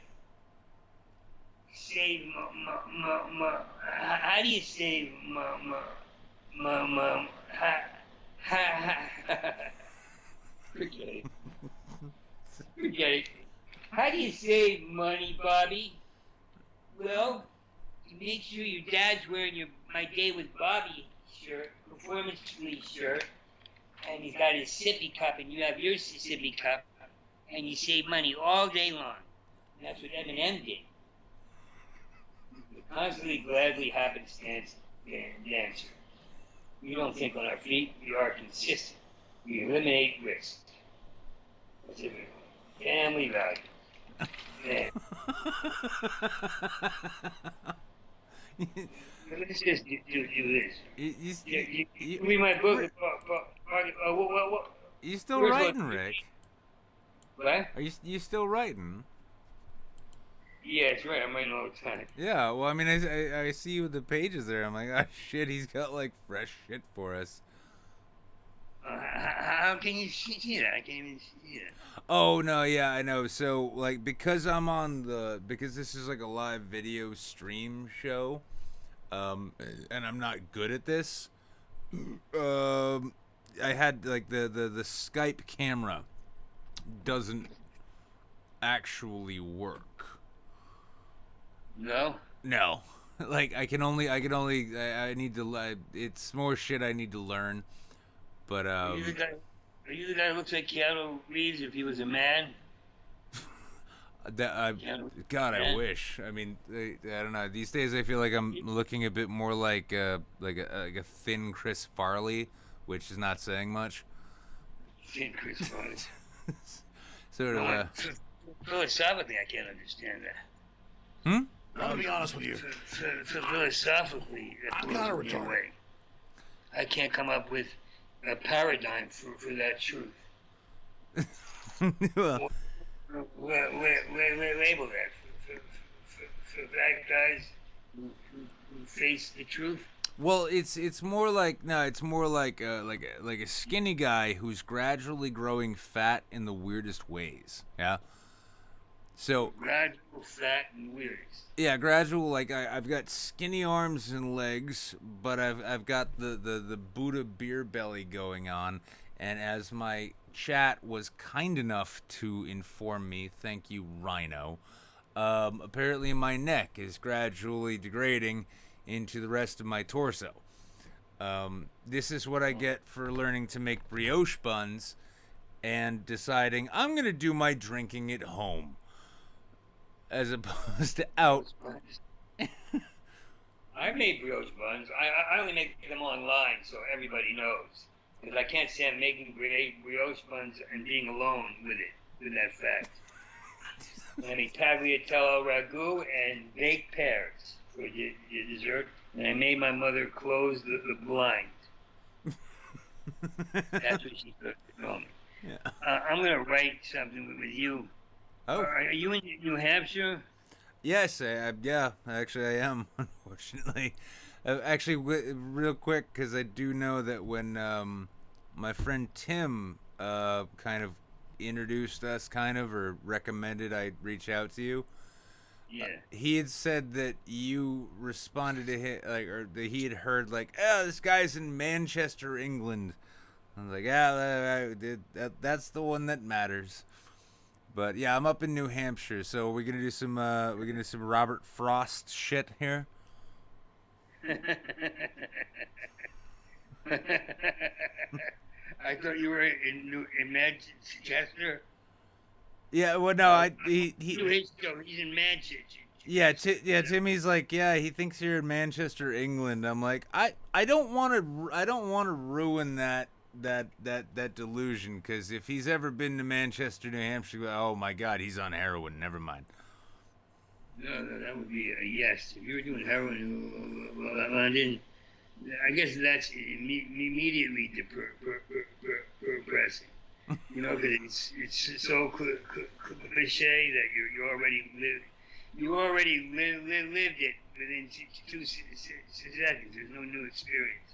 save how do you save forget it. Forget it. How do you save money, Bobby? Well, you make sure your dad's wearing your My Day with Bobby shirt, performance fleece shirt, and he's got his sippy cup, and you have your sippy cup, and you save money all day long. And that's what Eminem did. The constantly gladly happenstance dancer. We don't think on our feet, we are consistent. We eliminate risk. That's it. Family values. Man. Let's just do this. You read my book. What? You still Where's writing, what? Rick? What? Are you still writing? Yeah, that's right. I'm writing all the time. Yeah. Well, I mean, I see you with the pages there. I'm like, oh shit, he's got like fresh shit for us. How can you see that? I can't even see that. Oh no, yeah, I know. So like because because this is like a live video stream show, and I'm not good at this. I had like the Skype camera doesn't actually work. No. No, like I need to. It's more shit I need to learn. But Are you the guy? Are you the guy who looks like Keanu Reeves if he was a man? God, I Yeah. wish. I mean, I don't know. These days, I feel like I'm looking a bit more like a thin Chris Farley, which is not saying much. Thin Chris Farley. Sort of. Philosophically, I can't understand that. Hmm. I'm gonna be honest with you. Philosophically, that I'm blows kinda me retarded. away. I can't come up with a paradigm for that truth. Well, Label that for black guys who face the truth. well, it's more like no, it's more like a skinny guy who's gradually growing fat in the weirdest ways. Yeah. So Gradual, fat, and weird. yeah, gradual. Like I've got skinny arms and legs, but I've got the Buddha beer belly going on. And as my chat was kind enough to inform me, thank you, Rhino. Apparently my neck is gradually degrading into the rest of my torso. This is what I get for learning to make brioche buns and deciding I'm gonna do my drinking at home, as opposed to out. I made brioche buns. I only make them online so everybody knows. Because I can't stand making brioche buns and being alone with that fact. I made tagliatelle ragu and baked pears for your dessert. And I made my mother close the blind. That's what she told me. Yeah. I'm going to write something with you. Oh. Are you in New Hampshire? Yes, yeah, actually I am, unfortunately. Actually, real quick, because I do know that when my friend Tim kind of introduced us, or recommended I reach out to you, Yeah. he had said that you responded to him, or that he had heard, oh, this guy's in Manchester, England. I was like, yeah, that's the one that matters. But yeah, I'm up in New Hampshire, so we're gonna do some Robert Frost shit here. I thought you were in Manchester. Yeah, well, no, he's in Manchester. yeah, Timmy's like, yeah, he thinks you're in Manchester, England. I'm like, I don't want to ruin that delusion, because if he's ever been to Manchester, New Hampshire, oh my God, he's on heroin. Never mind. No, that would be a yes. If you were doing heroin, well, I didn't. I guess that's immediately depressing. You know, because it's so cliche that you already lived it within 2 seconds. There's no new experience.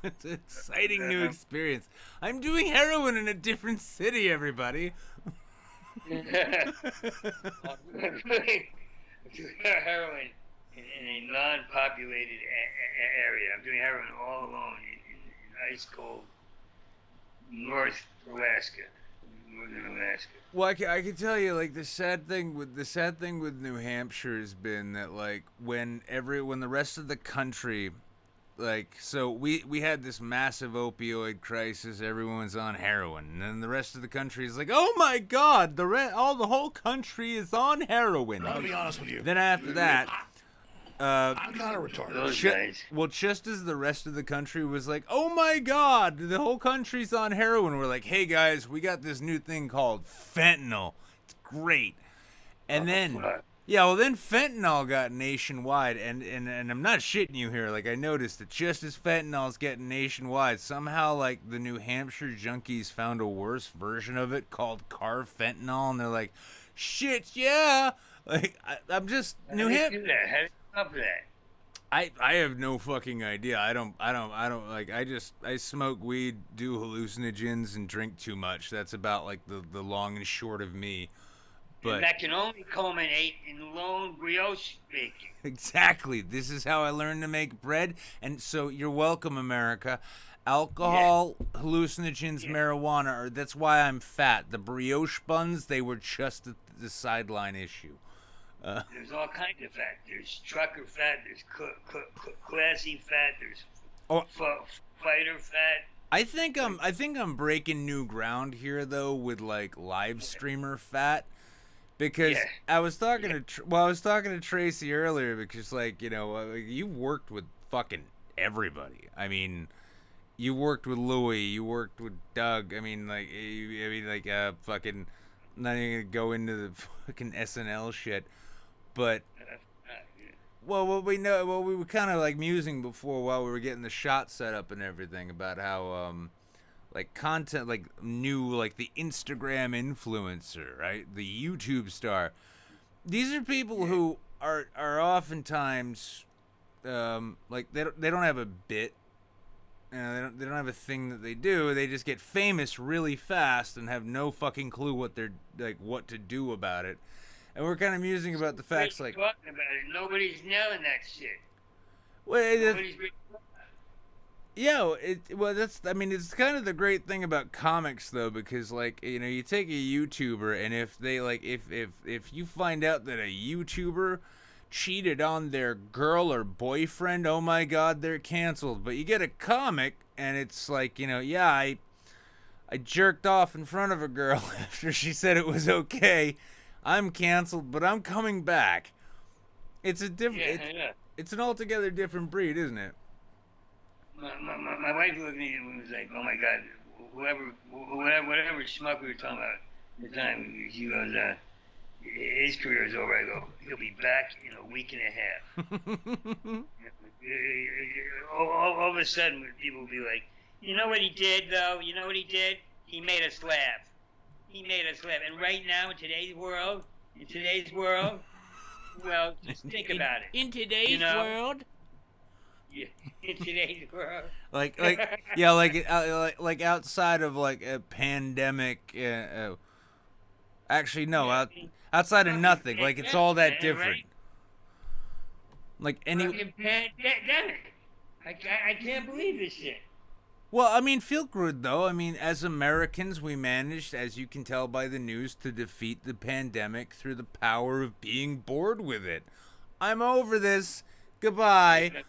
It's an exciting new experience. I'm doing heroin in a different city, everybody. I'm doing heroin in a non-populated area. I'm doing heroin all alone in ice cold northern Alaska. Well, I can tell you, the sad thing with New Hampshire has been that, when the rest of the country, so we had this massive opioid crisis. Everyone's on heroin, and then the rest of the country is like, oh my God, the whole country is on heroin. I'm gonna be honest with you. Then after that, I'm kind of retarded. Those guys. well, just as the rest of the country was like, oh my God, the whole country's on heroin, we're like, hey guys, we got this new thing called fentanyl. It's great. And then, yeah, well then fentanyl got nationwide, and I'm not shitting you here. I noticed that just as fentanyl's getting nationwide, somehow the New Hampshire junkies found a worse version of it called carfentanil, and they're like, shit, yeah. I'm just New Hampshire. How did you come up with that? I have no fucking idea. I smoke weed, do hallucinogens, and drink too much. That's about the long and short of me. But And that can only culminate in lone brioche baking. exactly, this is how I learned to make bread. And so you're welcome, America. Alcohol, hallucinogens, marijuana. That's why I'm fat. The brioche buns, they were just the sideline issue. There's all kinds of fat. There's trucker fat. There's classy fat. There's Oh. fighter fat. I think I'm breaking new ground here though with like live streamer fat because Yeah. I was talking to Tracy earlier because like you worked with fucking everybody. I mean, you worked with Louis, you worked with Doug. I mean fucking not even gonna go into the fucking SNL shit, but well, what we were kind of like musing before while we were getting the shot set up and everything about how like content like new like the Instagram influencer, right? The YouTube star. These are people who are oftentimes like they don't have a bit. They don't have a thing that they do. They just get famous really fast and have no fucking clue what they're like what to do about it. And we're kind of musing about the facts like talking about it. Nobody's nailing that shit. well, Nobody's yeah, that's I mean it's kind of the great thing about comics though because like you take a YouTuber and if they like if you find out that a YouTuber cheated on their girl or boyfriend, oh my god, they're canceled. But you get a comic and it's like, yeah, I jerked off in front of a girl after she said it was okay. I'm canceled, but I'm coming back. It's a different it's an altogether different breed, isn't it? My wife looked at me and was like, "Oh my God, whatever schmuck we were talking about at the time." She goes, "His career is over." I go, "He'll be back in a week and a half." all of a sudden, people will be like, "You know what he did, though? You know what he did? He made us laugh. He made us laugh." And right now, in today's world, well, just think about it. In today's world. Yeah, in today's world. Like outside of like a pandemic. Actually, no. Outside of nothing. Like it's all that different. Right? Like any. Fucking pandemic. I can't believe this shit. Well, I mean, feel good though. I mean, as Americans, we managed, as you can tell by the news, to defeat the pandemic through the power of being bored with it. I'm over this. Goodbye.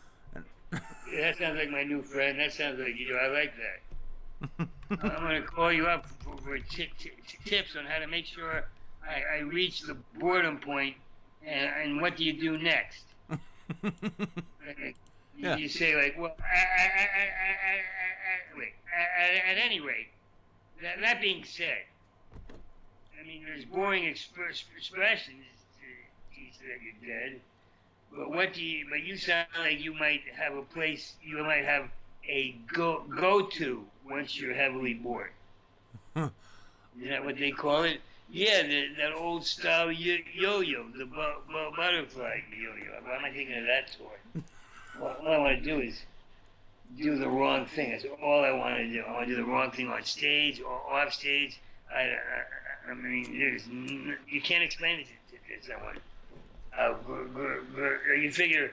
That sounds like my new friend. That sounds like you. I like that. I'm going to call you up for tips on how to make sure I reach the boredom point, and what do you do next? Yeah. You say like, well, wait. At any rate, that being said, I mean, there's boring expressions. He said you're dead. But But you sound like you might have a place. You might have a go to once you're heavily bored. Is that what they call it? Yeah, that old style yo-yo, the butterfly yo-yo. Why am I thinking of that toy? What I want to do is do the wrong thing. That's all I want to do. I want to do the wrong thing on stage or off stage. I mean, you can't explain it to someone. You figure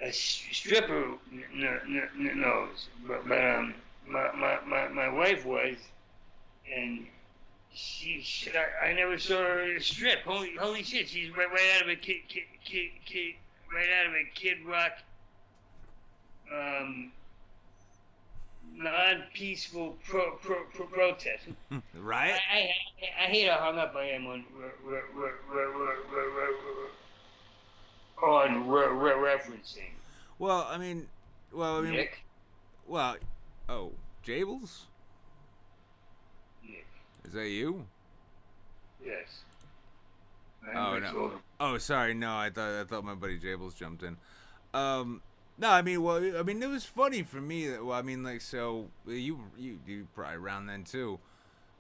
a stripper knows, but my wife was, and I never saw her strip. Holy shit, she's right out of a Kid Rock non-peaceful protest. Right? I hate how hung up I am on referencing. Well, I mean, Nick? Oh, Jables? Nick. Is that you? Yes. Oh no. Oh, sorry. No, I thought my buddy Jables jumped in. No, I mean, it was funny for me that, so you probably around then too,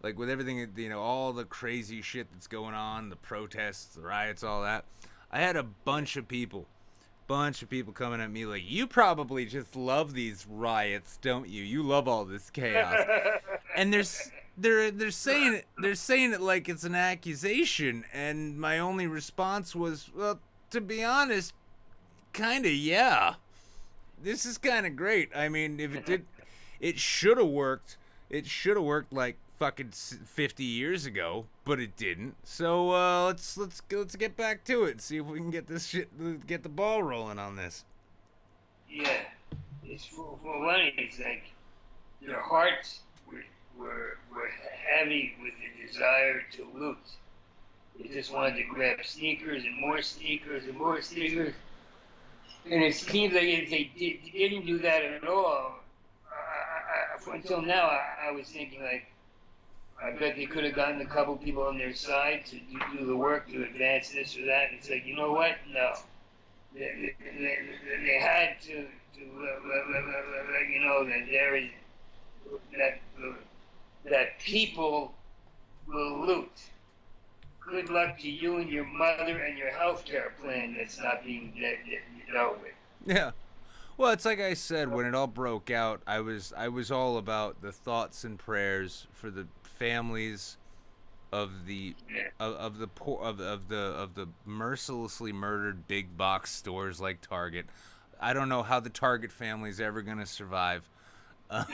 like with everything, all the crazy shit that's going on, the protests, the riots, all that. I had a bunch of people coming at me like, you probably just love these riots, don't you? You love all this chaos, and they're saying it like it's an accusation, and my only response was, well, to be honest, kind of yeah. This is kind of great. I mean, if it did, it should have worked. It should have worked like fucking 50 years ago, but it didn't. So let's get back to it. See if we can get this shit, get the ball rolling on this. Yeah. it's for one, it's like their hearts were heavy with the desire to loot. They just wanted to grab sneakers and more sneakers and more sneakers. And it seems like if they didn't do that at all, until now, I was thinking like, I bet they could have gotten a couple people on their side to do the work to advance this or that. And it's like, you know what? No. They had to let you know that there is that people will loot. Good luck to you and your mother and your health care plan that's not being dealt with. Yeah. Well, it's like I said, when it all broke out, I was all about the thoughts and prayers for the families of the of the poor of the mercilessly murdered big box stores like Target. I don't know how the Target family is ever gonna survive. That's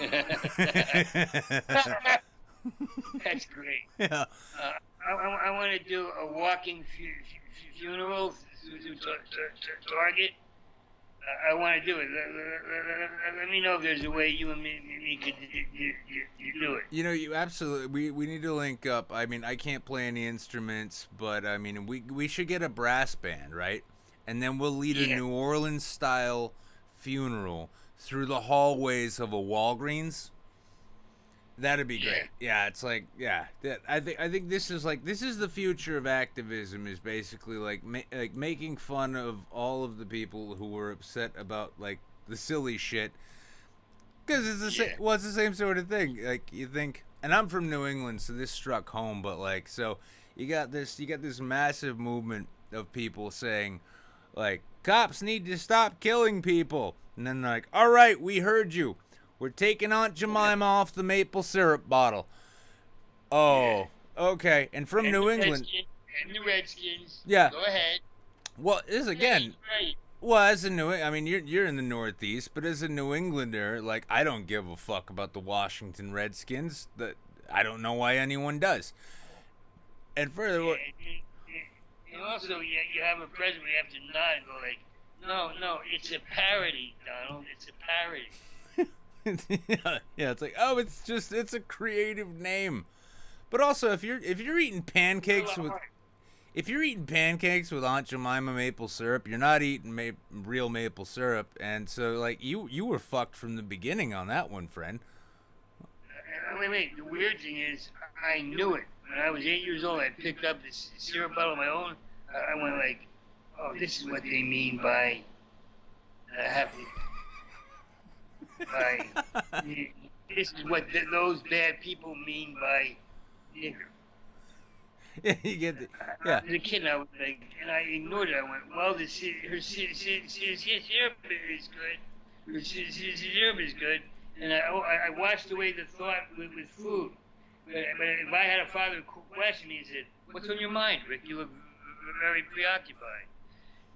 great. Yeah. I want to do a walking funeral through Target. I want to do it. Let me know if there's a way you and me could do it. You know, you absolutely. We need to link up. I mean, I can't play any instruments, but I mean, we should get a brass band, right? And then we'll lead a New Orleans style funeral through the hallways of a Walgreens. That'd be great. Yeah, it's like, yeah. I think this is the future of activism, is basically like making fun of all of the people who were upset about like the silly shit. Because it's the same sort of thing. Like, you think, and I'm from New England, so this struck home. But like, so you got this massive movement of people saying, like, cops need to stop killing people, and then they're like, all right, we heard you. We're taking Aunt Jemima off the maple syrup bottle. Oh, okay. And from New England. And the Redskins. Yeah. Go ahead. Well, this again. Right. Well, as a I mean, you're in the Northeast, but as a New Englander, like, I don't give a fuck about the Washington Redskins. I don't know why anyone does. And furthermore. And also, you have a president, you have to nod and go like, no, it's a parody, Donald. It's a parody. Yeah, it's like, oh, it's a creative name. But also, if you're eating pancakes with Aunt Jemima maple syrup, you're not eating real maple syrup, and so like you were fucked from the beginning on that one, friend. Wait. The weird thing is, I knew it when I was 8 years old. I picked up this syrup bottle of my own. I went like, oh, this is what they mean by. I have to. This is what those bad people mean by nigger. Yeah, you get the, yeah. As a kid, I was like, and I ignored it. I went, well, her syrup is good. Her syrup is good. And I washed away the thought with food. But if I had a father question me and said, what's on your mind, Rick? You look very preoccupied.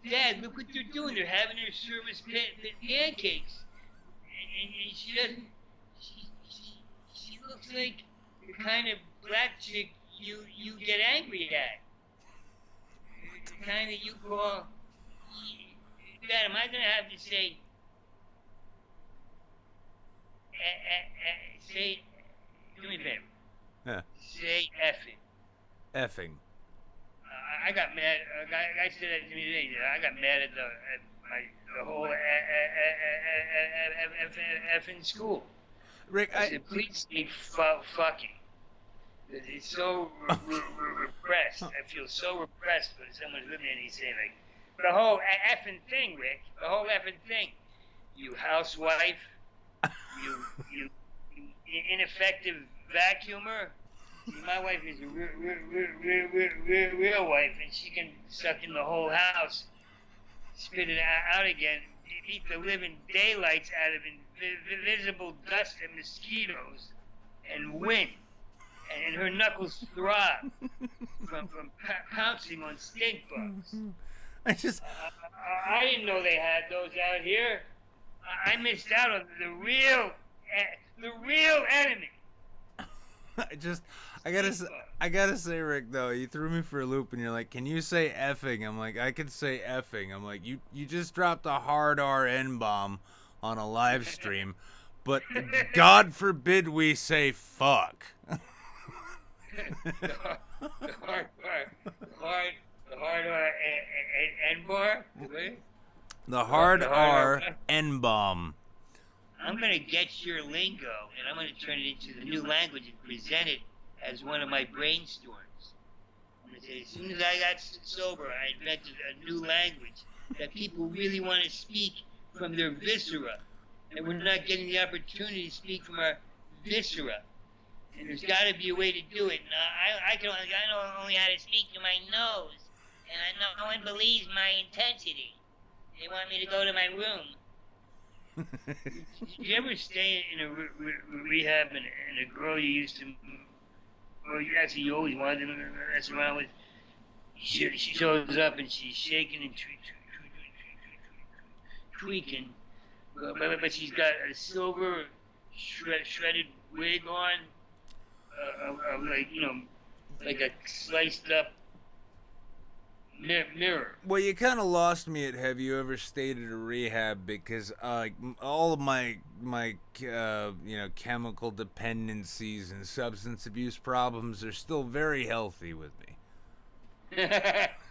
Dad, look what they're doing. They're having their service pancakes. And she doesn't. She looks like the kind of black chick you get angry at. The kind that you call. Dad, am I gonna have to say? Say. Do me a favor. Yeah. Say effing. Effing. I got mad. A guy said that to me today. I got mad at the whole effing school. Rick, I said, please say fucking. It's so repressed. I feel so repressed when someone's with me and he's saying like, the whole effing thing, Rick. The whole effing thing. You housewife. You ineffective vacuumer. See, my wife is a real wife, and she can suck in the whole house, spit it out again, eat the living daylights out of invisible dust and mosquitoes, and win. And her knuckles throb from pouncing on stink bugs. I didn't know they had those out here. I missed out on the real enemy. I gotta say, Rick, though, you threw me for a loop, and you're like, can you say effing? I'm like, I could say effing. I'm like, you just dropped a hard RN bomb on a live stream, but God forbid we say fuck. The hard N bar. The hard The hard R R. N-bomb. I'm gonna get your lingo and I'm gonna turn it into the new language and present it as one of my brainstorms. I'm gonna say, as soon as I got sober, I invented a new language that people really want to speak from their viscera, and we're not getting the opportunity to speak from our viscera. And there's got to be a way to do it. And I know only how to speak to my nose, and I know no one believes my intensity. They want me to go to my room. Did you ever stay in a rehab and a girl you used to, or you always wanted to mess around with, she shows up and she's shaking and tweaking, but she's got a silver shredded wig on, like a sliced up mirror. Well, you kind of lost me at have you ever stayed at a rehab, because all of my chemical dependencies and substance abuse problems are still very healthy with me.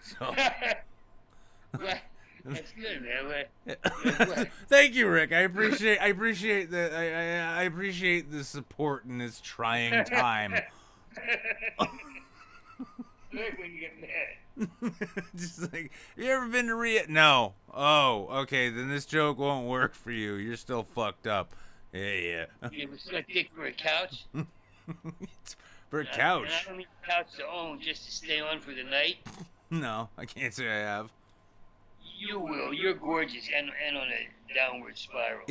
So. That's good, man. Thank you, Rick. I appreciate I appreciate the support in this trying time. Good when you get mad. Just like, you ever been to rehab? No. Oh, okay. Then this joke won't work for you. You're still fucked up. Yeah. You ever suck dick for a couch? For a couch? And I don't need a couch to own just to stay on for the night. No, I can't say I have. You will. You're gorgeous and on a downward spiral.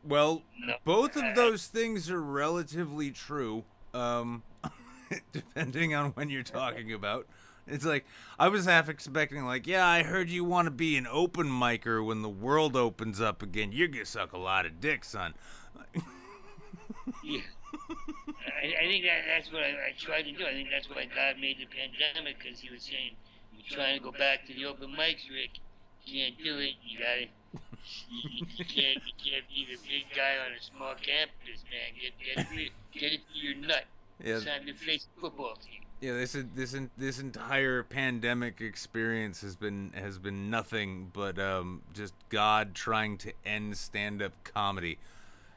Well, No. both of those things are relatively true, depending on when you're talking about. It's like, I was half expecting, like, yeah, I heard you want to be an open micer when the world opens up again. You're going to suck a lot of dick, son. Yeah. I think that's what I tried to do. I think that's why God made the pandemic, because he was saying, you're trying to go back to the open mics, Rick. You can't do it. You gotta. You can't be the big guy on a small campus, man. Get it to your nut. Yeah. It's time to face the football team. Yeah, this entire pandemic experience has been nothing but just God trying to end stand-up comedy.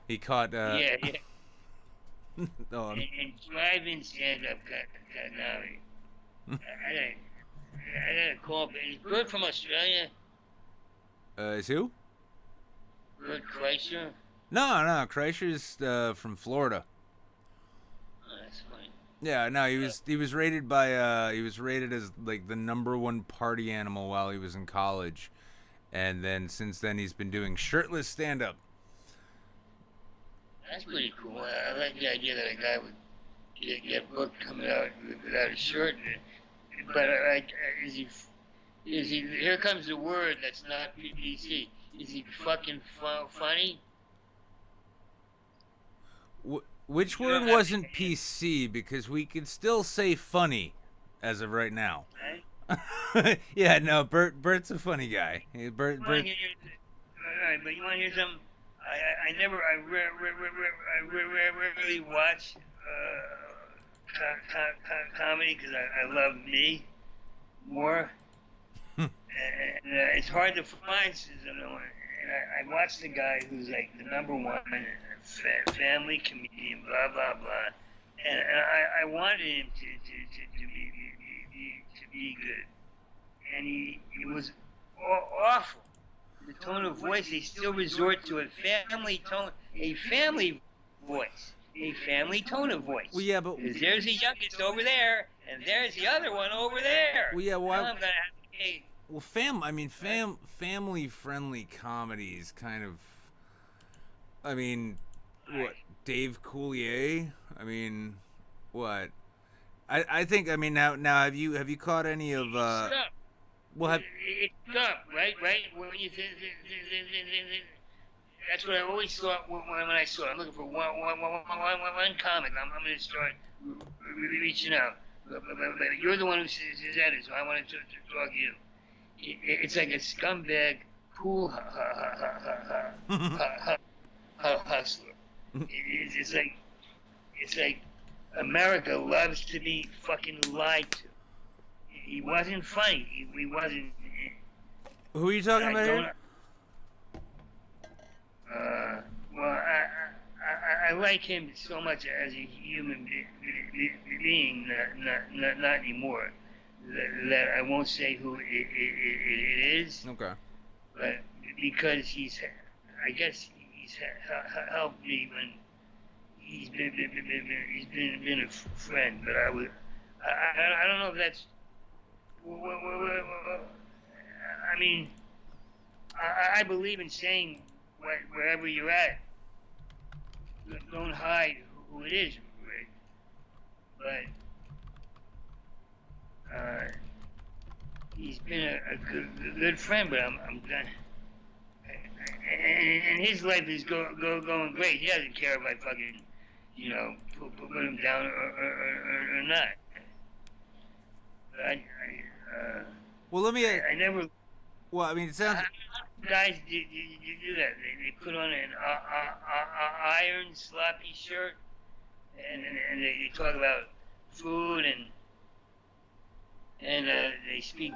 He caught Yeah. oh, And drive-in stand-up comedy. I gotta call. Is Bert from Australia? is who? Bert Kreischer? No, Kreischer's from Florida. Oh, that's funny. Yeah, no, he was rated by he was rated as like the #1 party animal while he was in college, and then since then he's been doing shirtless stand-up. That's pretty cool. I like the idea that a guy would get booked coming out without a shirt. But is he? Here comes the word that's not PPC. Is he fucking funny? Which word wasn't PC, because we could still say funny as of right now. Right? Yeah, no, Bert's a funny guy. Bert. All right, but you want to hear something? I rarely watch comedy because I love me more, and it's hard to find. And I watch the guy who's like the #1 family comedian, blah blah blah, and I wanted him to be good, and he was awful. The tone of voice, they still resort to a family tone, a family voice, a family tone of voice. Well, yeah, but there's the youngest over there, and there's the other one over there. Well, yeah, Now I'm gonna have to pay. Well, family-friendly comedies kind of. I mean, what, Dave Coulier? I mean, what? I think, I mean, now have you caught any of Stop. well, It's dumb, right? When you that's what I always thought when I saw it. I'm looking for one comic. I'm going to start reaching out. But you're the one who says that, so I wanted to talk to you. It's like a scumbag pool hustler. It's like America loves to be fucking lied to. He wasn't funny. He wasn't. Who are you talking about here? Well, I like him so much as a human being, not anymore. That I won't say who it is. Okay. But because I guess he's helped me when he's been a friend. But I don't know if that's. I mean, I believe in saying wherever you're at, don't hide who it is, Rick. But he's been a good friend. But I'm gonna. And his life is going great. He doesn't care if I fucking, put him down or not. But Well, let me. I never. Well, I mean, it sounds. Guys do that. They put on an iron sloppy shirt, and they talk about food and they speak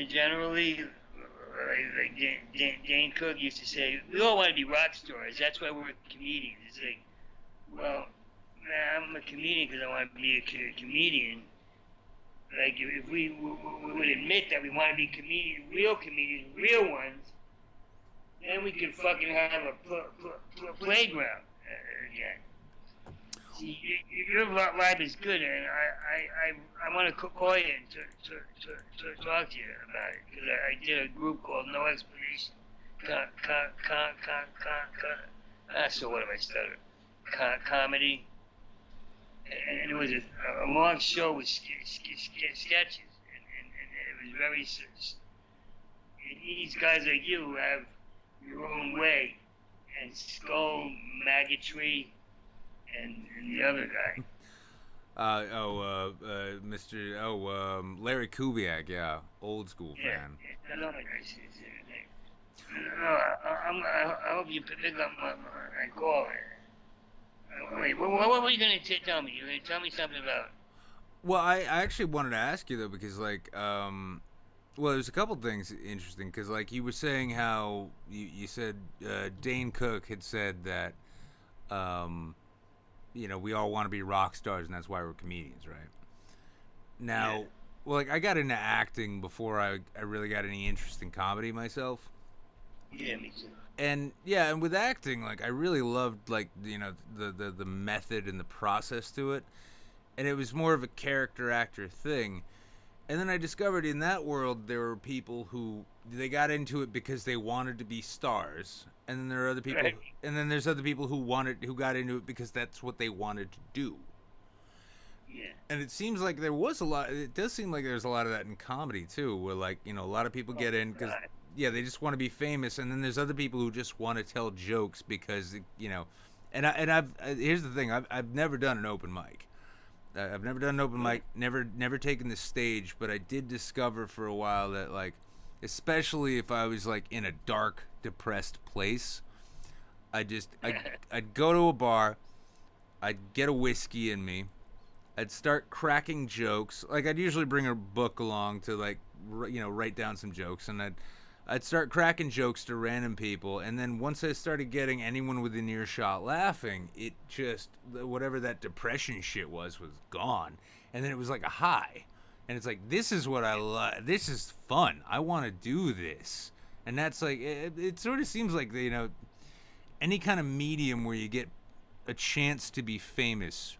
generally. Like Dane Cook used to say, we all want to be rock stars. That's why we're comedians. It's like, well, I'm a comedian because I want to be a comedian. Like, if we would admit that we want to be comedians, real ones, then we could fucking have a playground again. See, your vibe is good, and I want to call you and to talk to you about it, because I did a group called No Explanation. So what am I stuttering? Comedy. And it was a long show with sketches, and it was very. And these guys like you have your own way, and Skull, Maggotry, and the other guy. Larry Kubiak, yeah, old school fan. I don't think I see his name. No, I hope you pick up my call. Wait, what were you going to tell me? You were going to tell me something about... Well, I actually wanted to ask you, though, because, like, well, there's a couple things interesting, because, like, you were saying how you said Dane Cook had said that, we all want to be rock stars, and that's why we're comedians, right? Now, well, like, I got into acting before I really got any interest in comedy myself. Yeah, me too. And and with acting, like, I really loved, like, the method and the process to it, and it was more of a character actor thing. And then I discovered in that world there were people who they got into it because they wanted to be stars, and then there are other people, and then there's other people who got into it because that's what they wanted to do. Yeah. And it seems like there was a lot. It does seem like there's a lot of that in comedy too, where, like, a lot of people get in because. Yeah, they just want to be famous, and then there's other people who just want to tell jokes because, and here's the thing, I've never done an open mic. I've never done an open mic, never taken the stage, but I did discover for a while that, like, especially if I was, like, in a dark, depressed place, I'd go to a bar, I'd get a whiskey in me, I'd start cracking jokes. Like, I'd usually bring a book along to, like, write down some jokes, and I'd start cracking jokes to random people, and then once I started getting anyone within earshot laughing, it just, whatever that depression shit was gone, and then it was like a high, and it's like, this is what I love, this is fun, I want to do this, and that's like, it sort of seems like, any kind of medium where you get a chance to be famous,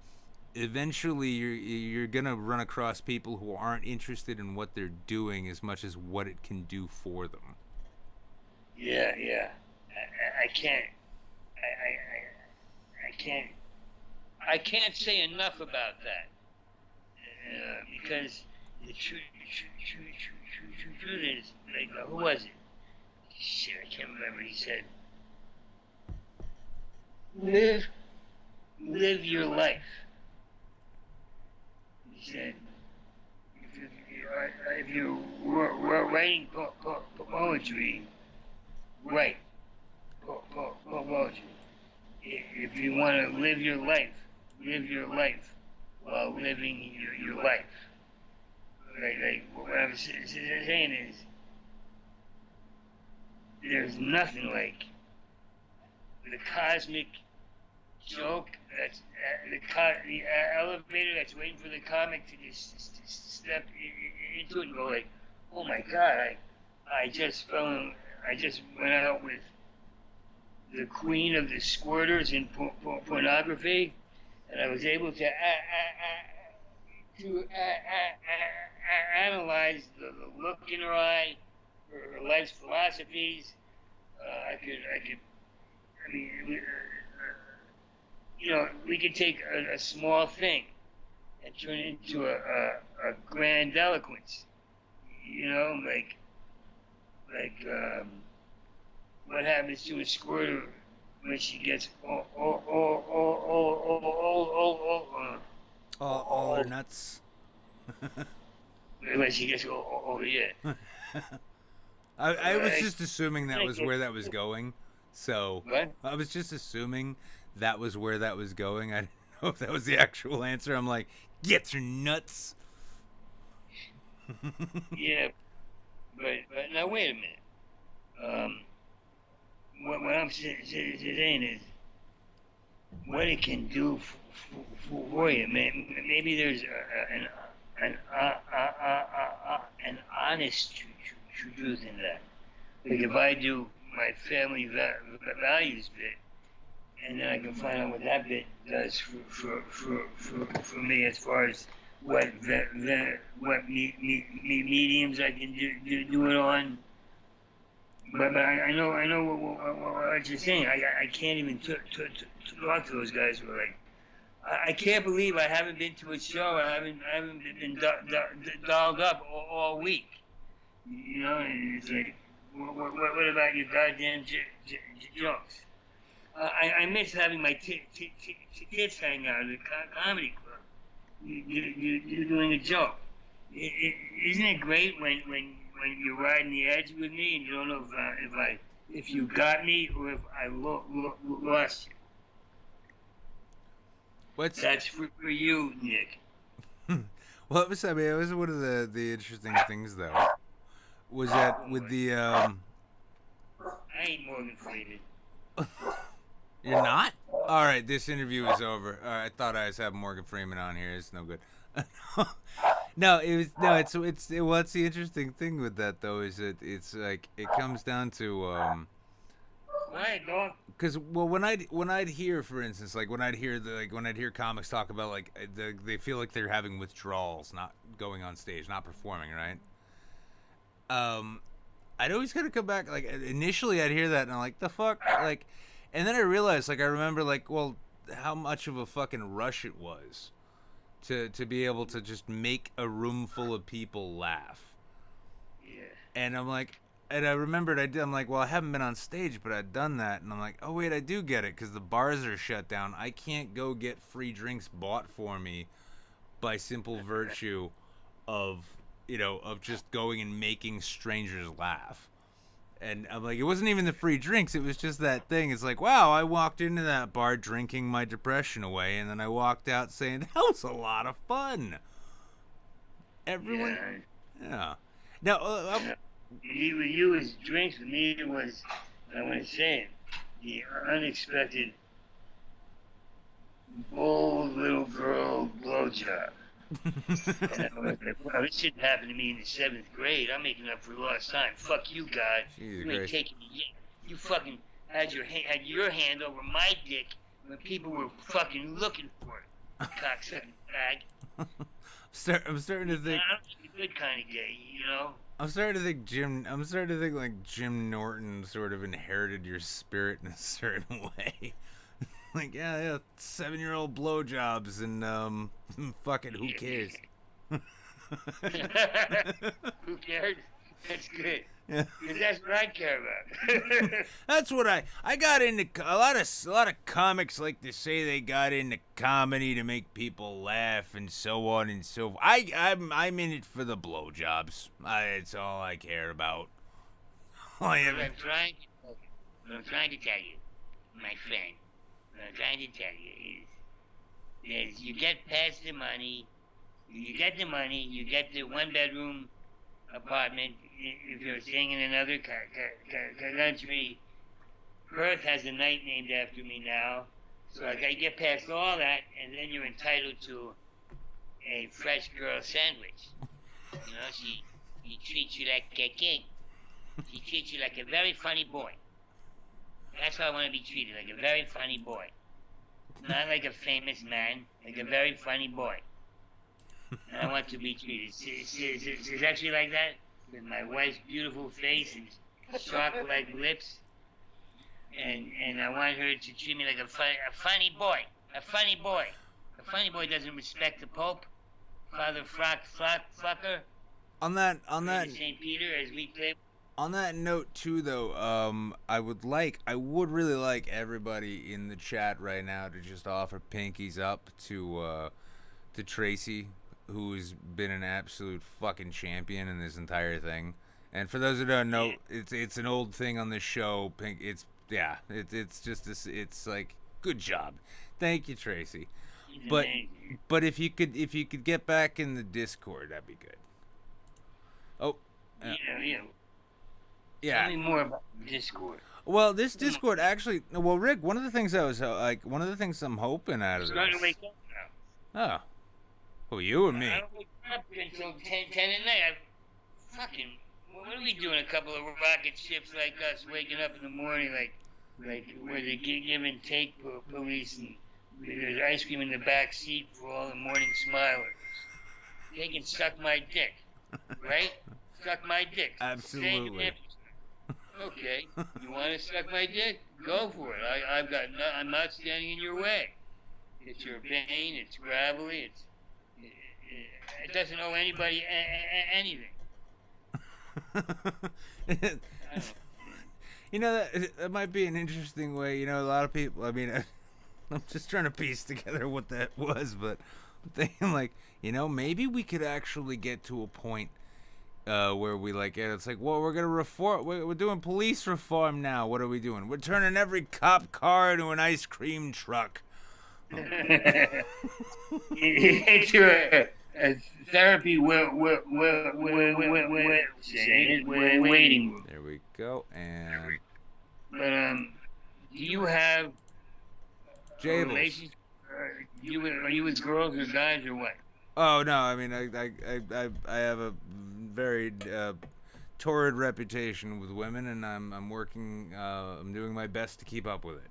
eventually you're gonna run across people who aren't interested in what they're doing as much as what it can do for them. Yeah. I can't say enough about that, because the truth is, like, who was it? Shit, I can't remember. He said, live your life. He said, if you're writing poetry, write poetry. If you want to live your life while living your life. Like what I'm saying is, there's nothing like the cosmic joke that's the elevator that's waiting for the comic to just step into it and go like, oh my god, I just went out with the queen of the squirters in pornography, and I was able to analyze the look in her eye, her life's philosophies. We could take a small thing and turn it into a grandiloquence. What happens to a squirter when she gets all her nuts. when she gets yeah. I was just assuming that was where that was going. So What? I was just assuming that was where that was going. I didn't know if that was the actual answer. I'm like, gets her nuts. Yeah, but now wait a minute. What I'm saying is, what it can do for you, man. Maybe there's an honest truth in that. Like if I do my family values bit, and then I can find out what that bit does for me as far as what mediums I can do it on. But I know what you're saying. I can't even talk to those guys who are like, I can't believe I haven't been to a show. I haven't been dolled up all week. And it's like, what about your goddamn jokes? I miss having my kids hang out at the comedy club. You're doing a joke. Isn't it great when you're riding the edge with me and you don't know if you got me or if I lost you? That's for you, Nick. Well, it was one of the interesting things though. Was that with the I ain't Morgan Freeman. You're not? All right, this interview is over. I thought I was having Morgan Freeman on here. It's no good. What's the interesting thing with that though is that it's like it comes down to Why, dog? because when I'd hear, for instance, like when I'd hear comics talk about like they feel like they're having withdrawals, not going on stage, not performing, right? I'd always kind of come back, like initially I'd hear that and I'm like, the fuck, like, and then I realized, like, I remember, like, well, how much of a fucking rush it was to be able to just make a room full of people laugh. Yeah. And I'm like, and I remembered I'm like, well, I haven't been on stage, but I'd done that, and I'm like, oh wait, I do get it, because the bars are shut down. I can't go get free drinks bought for me by simple virtue of just going and making strangers laugh. And I'm like, it wasn't even the free drinks, it was just that thing. It's like, wow, I walked into that bar drinking my depression away, and then I walked out saying, that was a lot of fun. Everyone, yeah. Now, you was drinks, with me it was, I want to say it, the unexpected bold little girl blowjob. And I was like, wow, this shouldn't happen to me in the 7th grade. I'm making up for lost time. Fuck you, God. Jesus You ain't Christ. taking me yet. You fucking had your hand over my dick when people were fucking looking for it. Cocksucking bag. I'm starting to think. I'm just a good kind of gay, I'm starting to think like Jim Norton sort of inherited your spirit in a certain way. Like, yeah, 7-year-old blowjobs and fucking who cares? Who cares? That's good. Yeah. Because that's what I care about. That's what I got into. A lot of comics like to say they got into comedy to make people laugh and so on and so forth. I'm in it for the blowjobs. It's all I care about. Oh, yeah. What I'm trying to tell you, my friend, what I'm trying to tell you is you get past the money, you get the money, you get the one-bedroom apartment. If you're staying in another country, Perth has a night named after me now. So I gotta get past all that, and then you're entitled to a fresh girl sandwich. You know, she treats you like a king. She treats you like a very funny boy. That's how I want to be treated, like a very funny boy. Not like a famous man, like a very funny boy. And I want to be treated. Is actually like that? With my wife's beautiful face and shark-like lips. And I want her to treat me like a funny boy. A funny boy. A funny boy doesn't respect the Pope. Father Flocker. On that St. Peter, as we play. On that note too, though, I would really like everybody in the chat right now to just offer pinkies up to Tracy, who's been an absolute fucking champion in this entire thing. And for those who don't know, it's an old thing on this show. It's just this. It's like, good job, thank you, Tracy. But if you could get back in the Discord, that'd be good. Oh. Yeah. Tell me more about Discord. Well, this Discord actually. Well, Rick, one of the things I'm hoping out of It's this. going to wake up now. Oh. Who, you or me? I don't wake up until 10 at night. What are we doing? A couple of rocket ships like us waking up in the morning, like where they give and take police, and there's ice cream in the back seat for all the morning smilers. They can suck my dick, right? Suck my dick. Absolutely. Okay, you want to suck my dick? Go for it. I'm not standing in your way. It's your vein. It's gravelly. It doesn't owe anybody anything. You know, that might be an interesting way. You know, a lot of people. I mean, I'm just trying to piece together what that was, but I'm thinking, like, you know, maybe we could actually get to a point where we it's like, well, we're gonna reform. We're doing police reform now. What are we doing? We're turning every cop car into an ice cream truck. It's your therapy waiting room. There we go. And But do you have Jables. relations? Are you with girls or guys or what? Oh no, I mean, I have a very torrid reputation with women, and I'm working. I'm doing my best to keep up with it.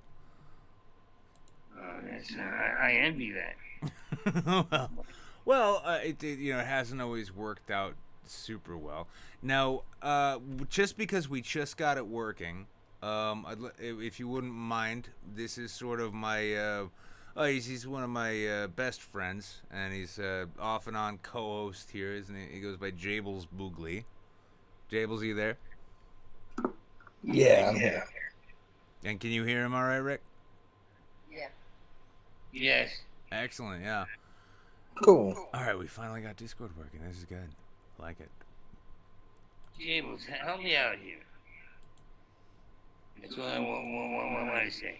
I envy that. It hasn't always worked out super well. Now, just because we just got it working, if you wouldn't mind, this is sort of my. He's one of my best friends, and he's off and on co-host here, isn't he? He goes by Jables Boogly. Jables, are you there? Yeah, I'm here. And can you hear him all right, Rick? Yeah. Yes. Excellent, yeah. Cool. All right, we finally got Discord working. This is good. I like it. Jables, help me out here. That's what I want to say.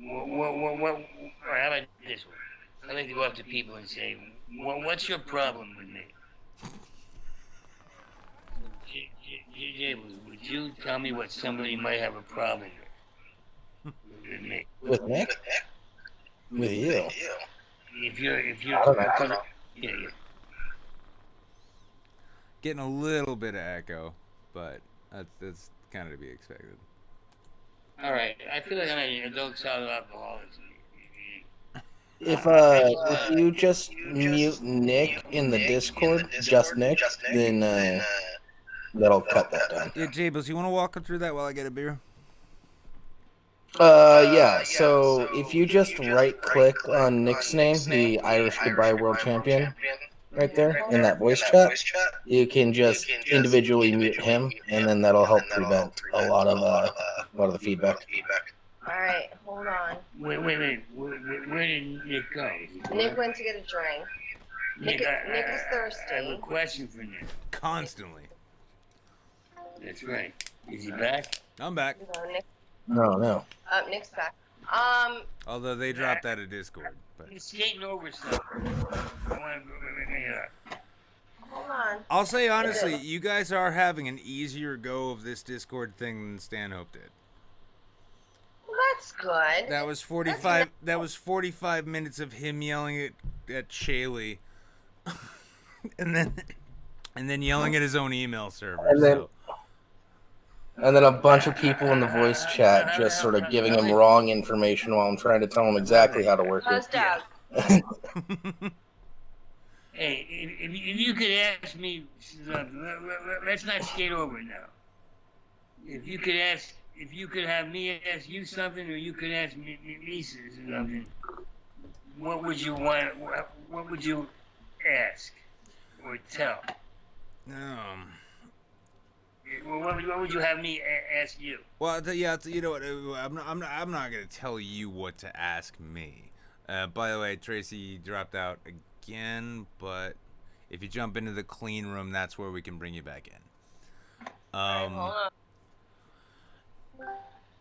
Or how about this one? I like to go up to people and say, what's your problem with me? Jables, would you tell me what somebody might have a problem with me? With Nick? With you? If you're, I don't know. yeah. Getting a little bit of echo, but that's kind of to be expected. All right, I feel like I'm an adult child of alcoholics. If you just mute Nick in the Discord, just Nick, then that'll cut that down. Yeah, Jables, you want to walk him through that while I get a beer? Yeah, so if you just right-click on Nick's name, the Irish Goodbye World Champion, right there, in that voice chat, you can just individually mute him, and then that'll help prevent a lot of the feedback. All right, hold on. Wait. Where did Nick go? Nick went to get a drink. Nick is I have thirsty. a question for Nick. Constantly. That's right. Is he back? I'm back. No, Nick. No. Nick's back. Although they dropped out of Discord. But He's skating over something. I want to. Hold on. I'll say honestly, you guys are having an easier go of this Discord thing than Stanhope did. Well, that's good. That was 45. That was 45 minutes of him yelling at Shaylee, and then yelling at his own email server. And then a bunch of people in the voice chat just sort of giving him wrong information while I'm trying to tell him exactly how to work How's it. Doug? Hey, if you could ask me something, let's not skate over now. If you could have me ask you something, or you could ask me something, what would you want? What would you ask or tell? What would you have me ask you? Well, you know what? I'm not gonna tell you what to ask me. By the way, Tracy dropped out again, but if you jump into the clean room, that's where we can bring you back in. Hold on.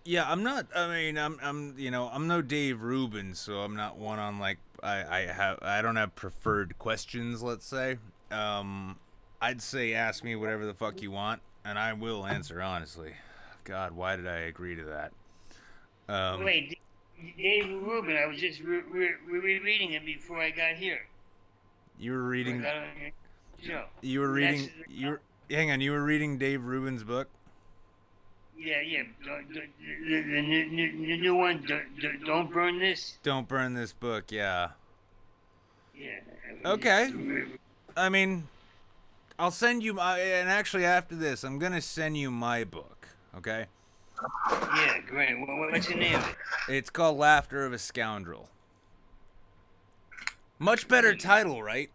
Yeah, I'm not. I mean, I'm no Dave Rubin, so I'm not one on like I don't have preferred questions. Let's say, I'd say ask me whatever the fuck you want, and I will answer honestly. God, why did I agree to that? Wait, Dave Rubin. I was just reading it before I got here. You were reading. No. You were reading. Hang on. You were reading Dave Rubin's book. Yeah. The new one. Don't burn this. Don't burn this book. Yeah. Yeah. Okay. I mean, I'll send you my. And actually, after this, I'm gonna send you my book. Okay. Yeah, great. What's the name of it? It's called Laughter of a Scoundrel. Much better title, right?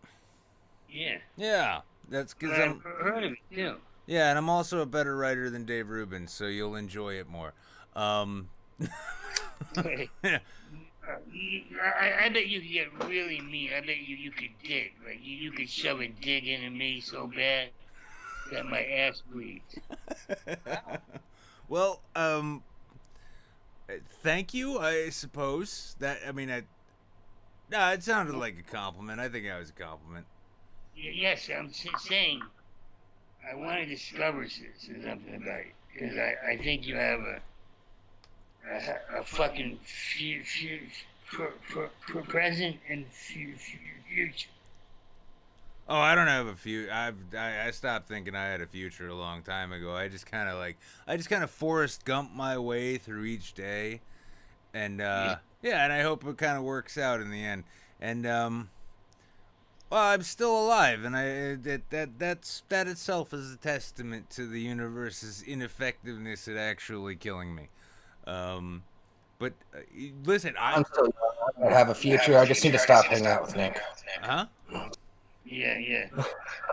Yeah. Yeah. That's because I've heard of it too. Yeah, and I'm also a better writer than Dave Rubin, so you'll enjoy it more. I bet you could get really mean. I bet you could dig. Like you could shove a dig into me so bad that my ass bleeds. Well, thank you, I suppose. No, it sounded like a compliment. I think that was a compliment. Yes, I'm saying I want to discover something about you, because I think you have a fucking present and future. Oh, I don't have a few. I stopped thinking I had a future a long time ago. I just kind of Forrest Gump my way through each day, and and I hope it kind of works out in the end. And well, I'm still alive, and that itself is a testament to the universe's ineffectiveness at actually killing me. But listen, I'm still young. I have a future. I just need to stop hanging out with Nick. Huh? Yeah.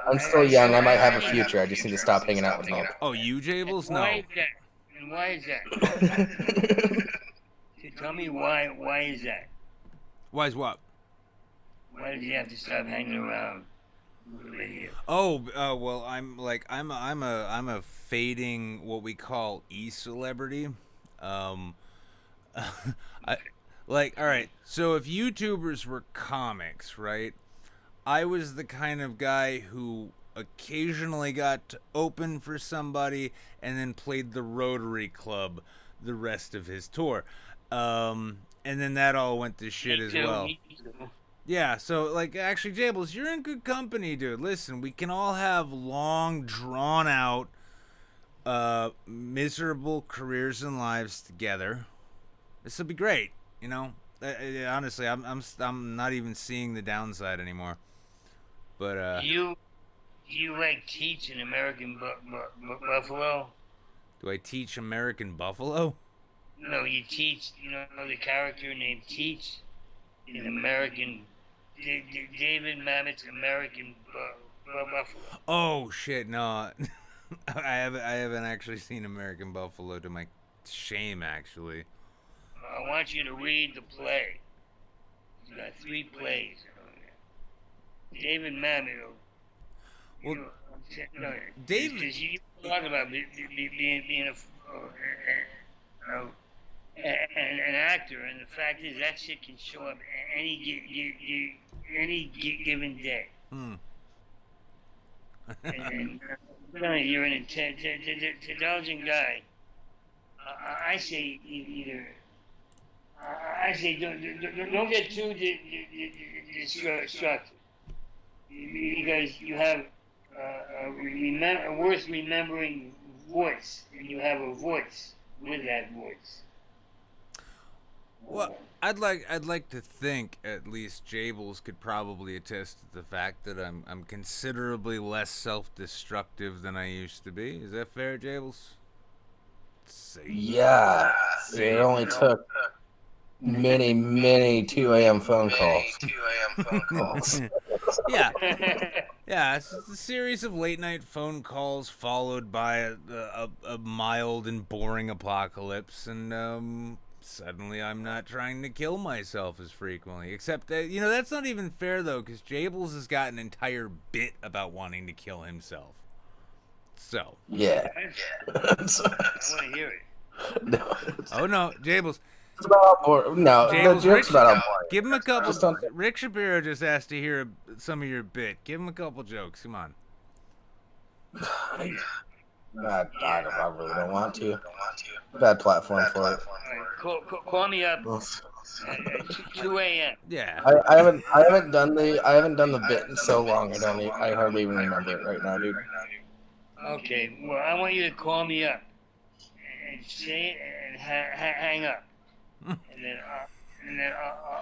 I'm still young. I might have a future. I just need to stop hanging out with Nick. Oh, you Jables? No. Why is that? And why is that? Tell me why is that? Why is what? Why does he have to stop hanging around with you? Oh, well, I'm a fading what we call e-celebrity. All right. So if YouTubers were comics, right? I was the kind of guy who occasionally got to open for somebody and then played the Rotary Club the rest of his tour. And then that all went to shit as well. Yeah, so, actually, Jables, you're in good company, dude. Listen, we can all have long, drawn-out, miserable careers and lives together. This will be great, you know? Honestly, I'm not even seeing the downside anymore. But, Do you teach in American Buffalo? Do I teach American Buffalo? No, you teach, the character named Teach in American... David Mamet's American Buffalo. Oh shit, no. I haven't actually seen American Buffalo, to my shame, actually. I want you to read the play. He's got 3 plays. David Mamet. Well, David. talk about being an actor, and the fact is that shit can show up any given day. Hmm. And you're an intelligent guy. I say either. I say don't get too distracted because you have a worth remembering voice, and you have a voice with that voice. Well, I'd like to think at least Jables could probably attest to the fact that I'm considerably less self-destructive than I used to be. Is that fair, Jables? Yeah, it only took many 2 a.m. phone calls. Yeah. Yeah, it's a series of late night phone calls followed by a mild and boring apocalypse, and suddenly I'm not trying to kill myself as frequently. Except that, that's not even fair though, because Jables has got an entire bit about wanting to kill himself. So. Yeah. I want to hear it. No. Oh no, Jables. It's about no, Jables, the joke's about how boring. give him a couple. Just don't- Rick Shapiro just asked to hear some of your bit. Give him a couple jokes. Come on. I really don't want to. Bad platform for it. All right, call me up at 2 a.m. Yeah. I haven't done the bit in so long. I hardly even remember it right now, dude. Okay, well, I want you to call me up and say it and hang up, and then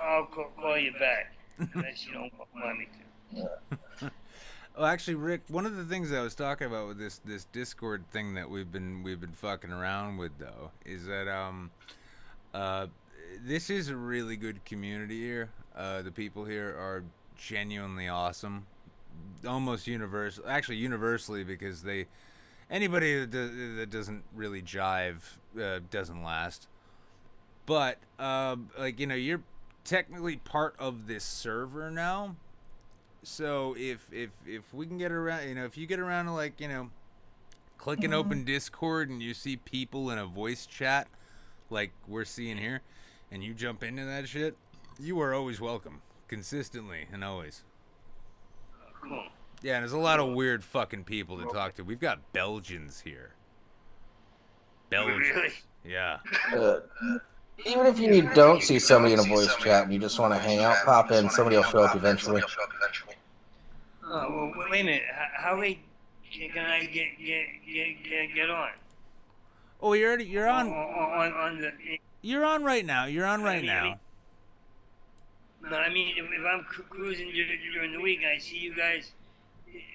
I'll call you back unless you don't want me to. Well, actually, Rick, one of the things I was talking about with this Discord thing that we've been fucking around with though is that this is a really good community here. The people here are genuinely awesome, almost universally, because anybody that doesn't really jive doesn't last. But you're technically part of this server now. So if we can get around, if you get around to clicking open Discord and you see people in a voice chat like we're seeing here, and you jump into that shit, you are always welcome, consistently and always. Cool. Yeah, and there's a lot of weird fucking people to talk to. We've got Belgians here. Belgians. Really? Yeah. Even if you don't see somebody in a voice chat and you just want to hang out, pop in. Somebody will show up eventually. Oh, well, wait a minute. How late can I get on? Oh, you're on. On the. You're on right now. You're on right now. No, I mean if I'm cruising during the week and I see you guys,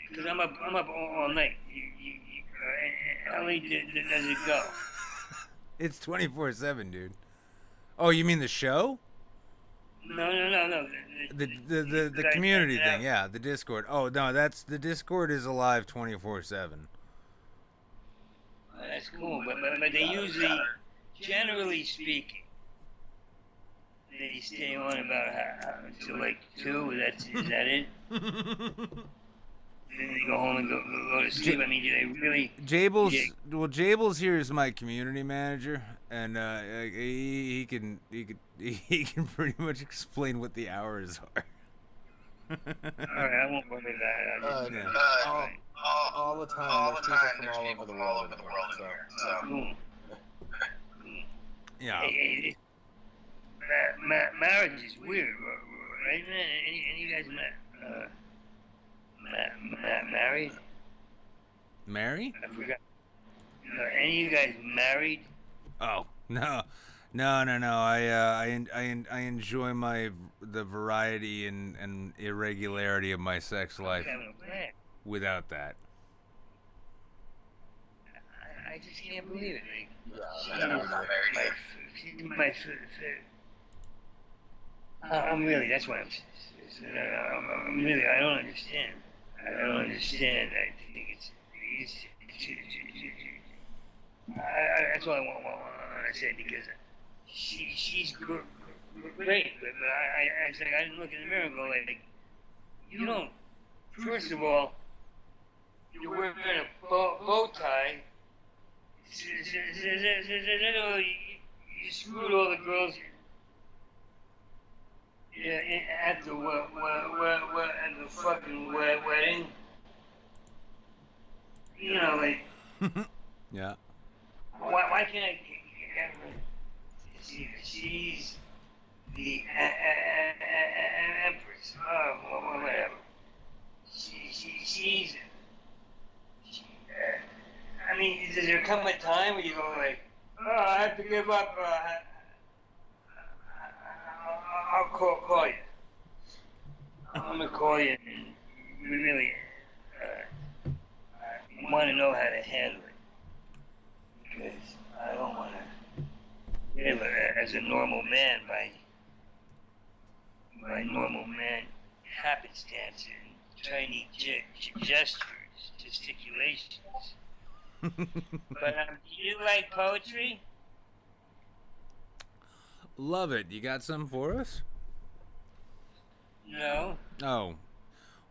because I'm up all night. How late does it go? It's 24/7, dude. Oh, you mean the show? No. The community thing, yeah, the Discord. Oh no, the Discord is alive 24/7. That's cool, but they usually, generally speaking, they stay on about until like 2. Is that it? Then they go home and go to sleep. I mean, do they really? Jables here is my community manager, and he can pretty much explain what the hours are. All right, I won't worry about it. All the time. There's people from all over the world. So. Cool. Yeah. Hey, marriage is weird, right? Any you guys married? Mary? I forgot. Any of you guys married? Oh no. I enjoy the variety and irregularity of my sex life. Without that. I just can't believe it. I'm really. That's what I'm really. I don't understand. I think it's that's what I want to say, because she's great, but I didn't look in the mirror and go like, you don't. First of all, you're wearing a bow tie like, Yeah. why can't I get she's the empress. Oh, whatever. She's. I mean, does there come a time where you go like, oh, I have to give up. I'll call you. I'm gonna call you and we really want to know how to handle it because I don't want to live as a normal man by normal man happenstance and tiny gestures, gesticulations. But do you like poetry? Love it. You got some for us? No. Oh.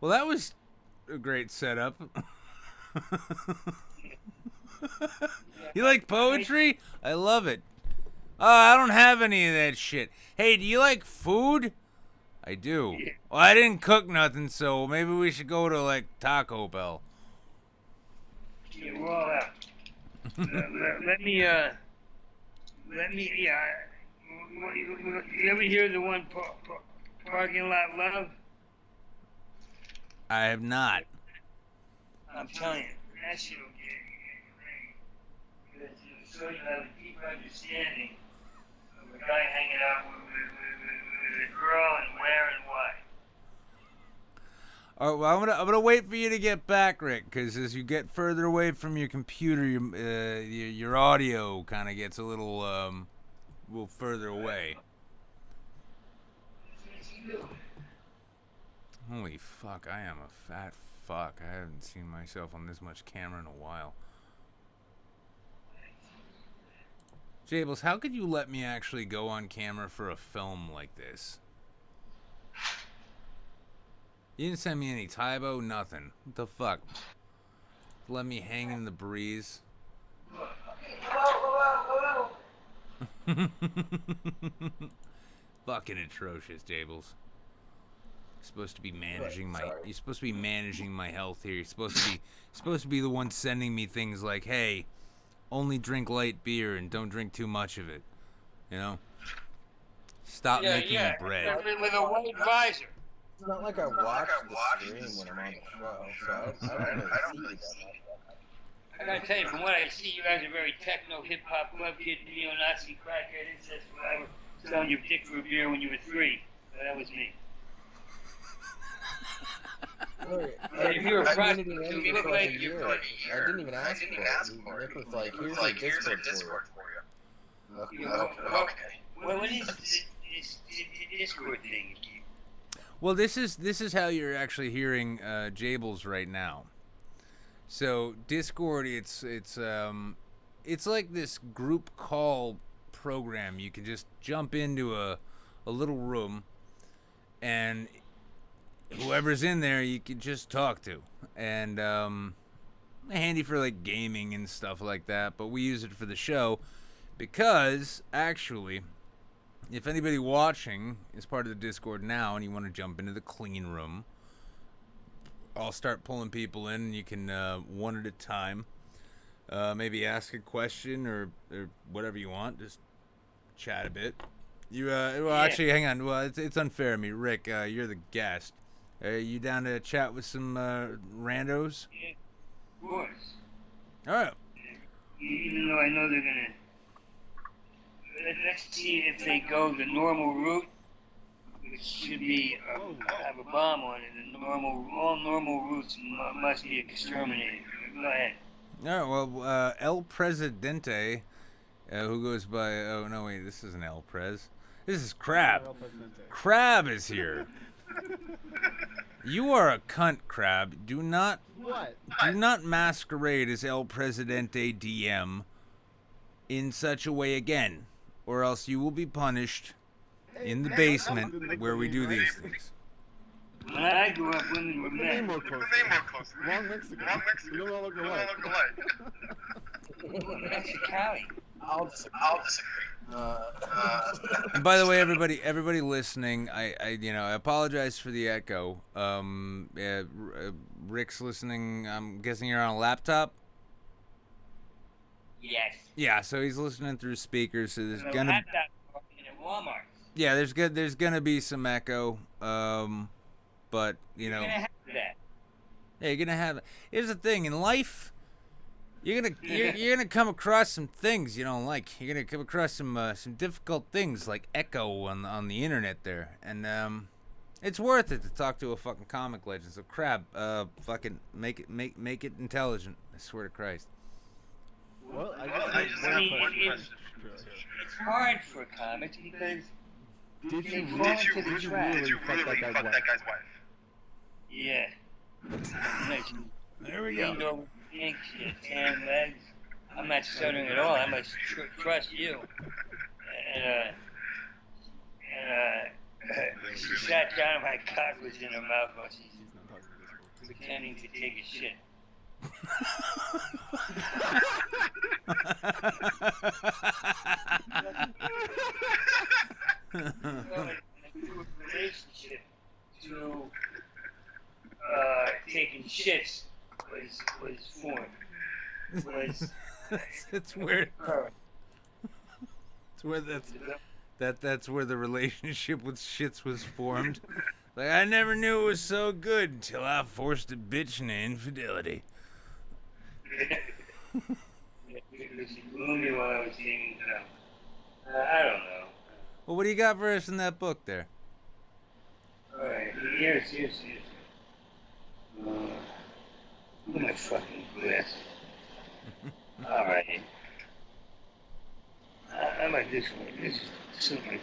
Well, that was a great setup. You like poetry? I love it. Oh, I don't have any of that shit. Hey, do you like food? I do. Well, I didn't cook nothing, so maybe we should go to, like, Taco Bell. Yeah, well, let me, you ever hear the one parking lot love? I have not. I'm telling you, that shit will get you. Because it'll show you have a deep understanding of a guy hanging out with a girl and where and why. All right, well, I'm gonna wait for you to get back, Rick, because as you get further away from your computer, your audio kind of gets a little further away. Holy fuck, I am a fat fuck. I haven't seen myself on this much camera in a while. Jables, how could you let me actually go on camera for a film like this? You didn't send me any Tybo, nothing. What the fuck? Let me hang in the breeze. Fucking atrocious, Jables. You're supposed to be managing my health here. You're supposed to be the one sending me things like, hey, only drink light beer and don't drink too much of it. You know? Stop making bread. With a white visor. It's not like I watch the stream when I'm on the show, so I don't really see that. I gotta tell you, from what I see, you guys are very techno, hip-hop, club kid, neo-Nazi, crackhead, incest, whatever. Selling your dick for a beer when you were 3. So that was me. If you were a prostitute, you look like you're like a year. I didn't even ask for it. Nick was like, here's a Discord for you. Okay. Well, what is this Discord thing? Well, this is how you're actually hearing Jables right now. So Discord, it's like this group call program. You can just jump into a little room, and whoever's in there, you can just talk to. And handy for like gaming and stuff like that. But we use it for the show because actually, if anybody watching is part of the Discord now and you want to jump into the clean room, I'll start pulling people in, and you can one at a time maybe ask a question or whatever you want. Just chat a bit. You actually, hang on. Well, it's unfair of me, Rick. You're the guest. Are you down to chat with some randos? Yeah, of course. All right. Even though I know they're gonna. Let's see if they go the normal route, which should be have a bomb on it. All normal routes must be exterminated. Go ahead. All right. Well, El Presidente, who goes by oh no wait, this isn't El Prez. This is Crab. Crab is here. You are a cunt, Crab. Do not masquerade as El Presidente DM in such a way again, or else you will be punished in the basement where we do these things. When I grew up, women were men. Wrong Mexico. We don't all look alike. Mexicali. I'll disagree. And by the way, everybody listening, I apologize for the echo. Rick's listening. I'm guessing you're on a laptop. Yes. Yeah, so he's listening through speakers. So there's And the gonna laptop working at Walmart. there's gonna be some echo. But you You're know, gonna have that. yeah, you're gonna have. Here's the thing in life. You're gonna come across some things you don't like. You're gonna come across some difficult things like echo on the internet there, and it's worth it to talk to a fucking comic legend. So Crab, fucking make it intelligent. I swear to Christ. Well, I I just mean, have one it- question. It's hard for comics because Did they you fall really, into the did you trap. really fuck that guy's wife? Yeah. Nice. There we Leaned over, pink, she had tan legs. I'm not stuttering at all. I must trust you. And she sat down. My cock was in her mouth while she's pretending to take a shit. Relationship to taking shits was formed. Was It's where her. it's where that's where the relationship with shits was formed. Like I never knew it was so good until I forced a bitch into infidelity. Because she blew me while I was taking it out. I don't know. Well, what do you got for us in that book there? Alright, here's. Look at my fucking glasses. Alright. How about this one? This is something.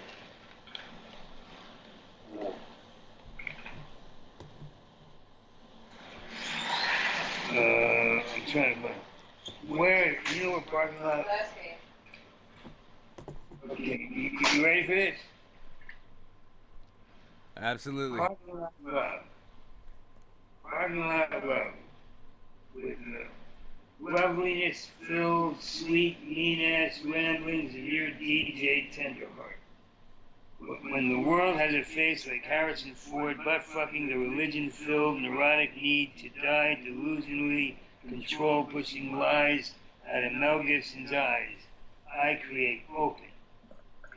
I'm trying to find. Where, you know what parking lot? Okay, you ready for this? Absolutely. Parking lot love. Parking lot love. With loveliness filled, sweet, mean-ass ramblings of your DJ Tenderheart. When the world has a face like Harrison Ford, butt-fucking the religion-filled, neurotic need to die, delusionally control-pushing lies out of Mel Gibson's eyes, I create open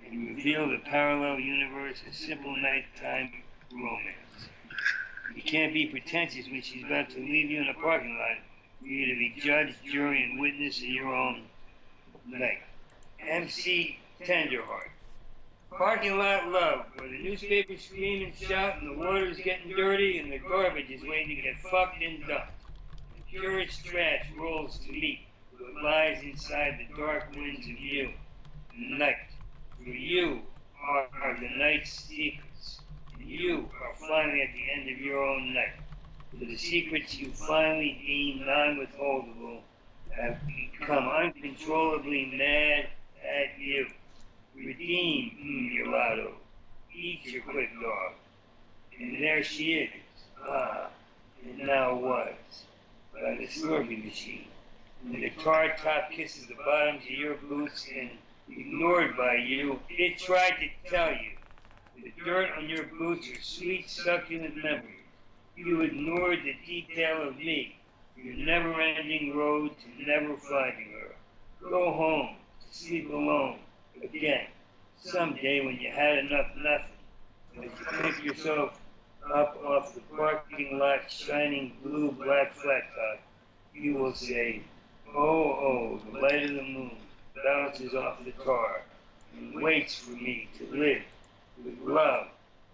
and reveal the parallel universe of simple nighttime romance. You can't be pretentious when she's about to leave you in a parking lot for you to be judge, jury, and witness of your own night. MC Tenderheart. Parking lot love, where the newspapers scream and shout and the water's getting dirty and the garbage is waiting to get fucked and dumped. The purest trash rolls to meet what lies inside the dark winds of you. Night. For you are the night's secrets. And you are finally at the end of your own night. For the secrets you finally deem non-withholdable have become uncontrollably mad at you. Redeem, mulatto. Eat your quick dog. And there she is. And now was. By the Slurpee machine. And the tar top kisses the bottoms of your boots and ignored by you, it tried to tell you. The dirt on your boots are sweet, succulent memories. You ignored the detail of me, your never-ending road to never finding her. Go home, to sleep alone, again, someday when you had enough nothing. As you pick yourself up off the parking lot shining blue black flat top, you will say, oh, the light of the moon bounces off the car and waits for me to live with love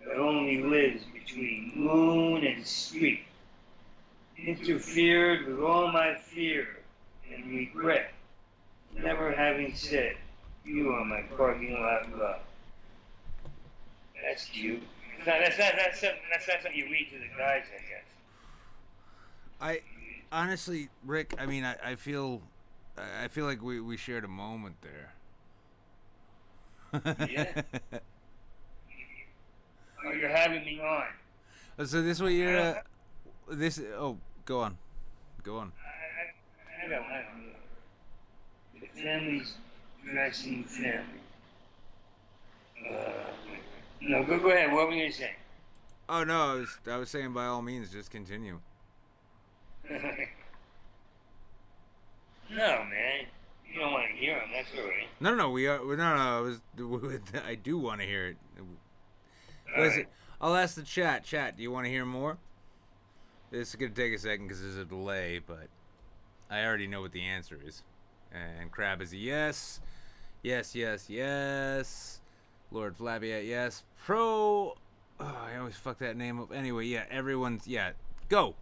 that only lives between moon and street. Interfered with all my fear and regret, never having said, you are my parking lot love. That's cute. That's not something you read to the guys, I guess. I honestly, Rick. I mean, I feel like we shared a moment there. Yeah. Oh, you're having me on. So this what you're this? Oh, go on. I don't know. The family's dressing family. No, go ahead. What were you going to say? Oh no, I was saying by all means, just continue. No, man. You don't want That's all right. No. We are. No. I was. I do want to hear it. All Listen, right. I'll ask the chat. Chat, do you want to hear more? This is gonna take a second because there's a delay, but I already know what the answer is. And Crab is a yes. Yes. Lord Flaviat, yes. Pro. Oh, I always fuck that name up. Anyway, yeah. Everyone's yeah. Go.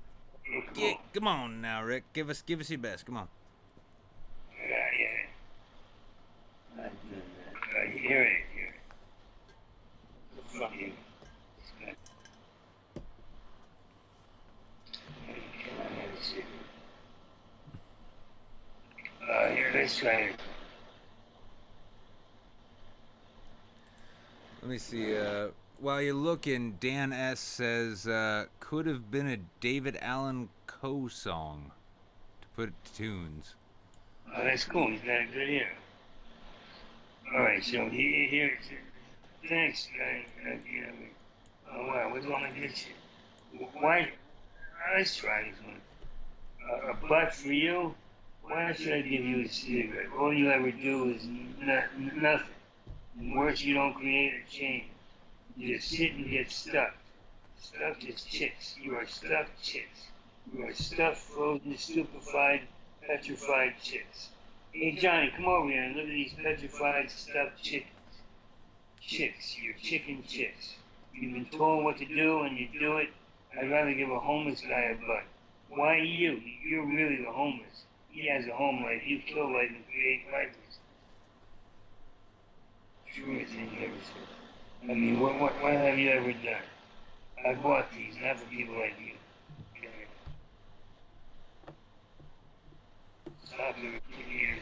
Cool. Come on now, Rick. Give us your best. Come on. Yeah. Hear it. Fucking. Here, let's try it. Let me see. While you're looking, Dan S says could have been a David Allen Coe song to put it to tunes. Oh, that's cool. He's got a good ear. All right, so here. Thanks, guy. Oh wow, what's wrong with this shit? Why? Let's try this one. A butt for you? Why should I give you a cigarette? All you ever do is nothing. And worse, you don't create a change. You just sit and get stuffed. Stuffed as chicks. You are stuffed chicks. You are stuffed, frozen, stupefied, petrified chicks. Hey Johnny, come over here and look at these petrified, stuffed chickens. Chicks. You're chicken chicks. You've been told what to do and you do it. I'd rather give a homeless guy a butt. Why you? You're really the homeless. He has a home life. You kill life and create lifeless. Truest thing you ever said. I mean, what have you ever done? I bought these, not for people like you. Stop the years.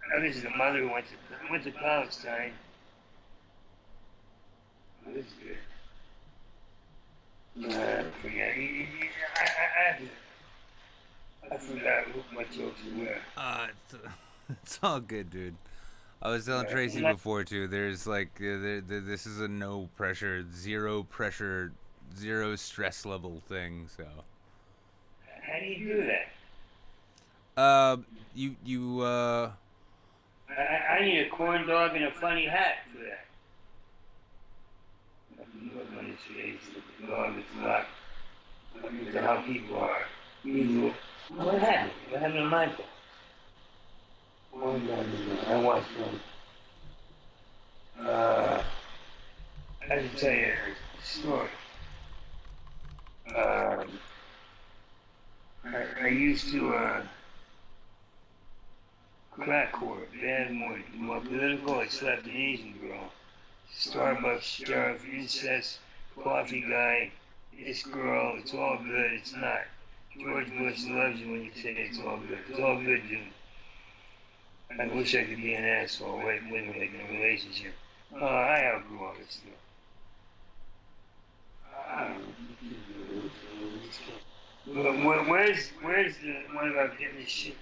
Now, this is the mother who went to Palestine. Oh, this is good. I forget. I forgot what jokes you were. It's all good, dude. I was telling Tracy before too. There's like this is a no pressure, zero stress level thing. So. How do you do that? I need a corn dog and a funny hat for that. Look on his face, the dog is locked. Look at how people are. What happened? What happened to Michael? I watched one. I have to tell you a story. I used to crack whore, bad morning. More political, I slapped an Asian girl. Starbucks sheriff, incest, coffee guy, this girl, it's all good, it's not. George Bush loves you when you say it's all good. It's all good, dude. I wish I could be an asshole right with like in a relationship. I outgrew all this stuff. But where's the one about getting the shit?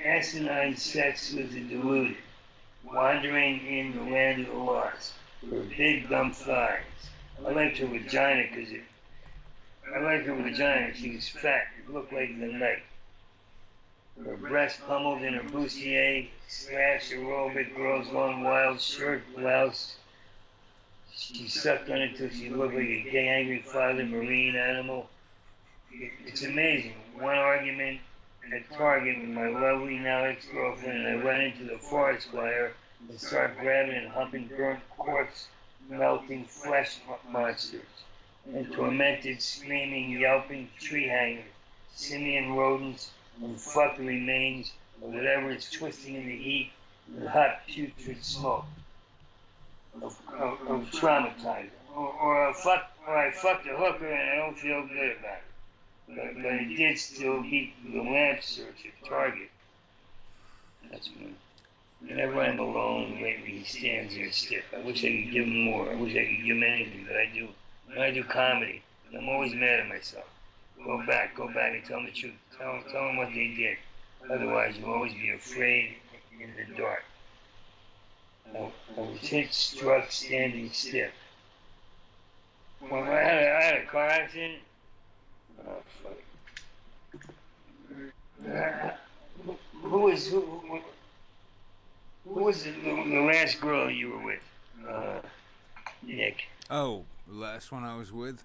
Asinine sex with the deluded, wandering in the land of the lost, her big dumb thighs. I liked her vagina because she was fat, it looked like the night. Her breast pummeled in her bustier, slash aerobic girl's long wild shirt blouse. She sucked on it till she looked like a gay angry father marine animal. It's amazing. One argument at Target with my lovely now ex-girlfriend, and I run into the forest fire and start grabbing and humping burnt corpse, melting flesh monsters, and tormented, screaming, yelping tree hangers, simian rodents, and fuck the remains of whatever is twisting in the heat and hot putrid smoke of traumatizing. Or I fucked a hooker and I don't feel good about it. But it did still beat the lamp search at Target. That's me. Whenever I'm alone lately, he stands there stiff. I wish I could give him more. I wish I could give him anything, but I do. When I do comedy, I'm always mad at myself. Go back and tell them the truth. Tell them what they did. Otherwise, you'll always be afraid in the dark. I was hit, struck, standing stiff. Well, I had a car accident. Oh, fuck. Who was the last girl you were with, Nick? Oh, the last one I was with.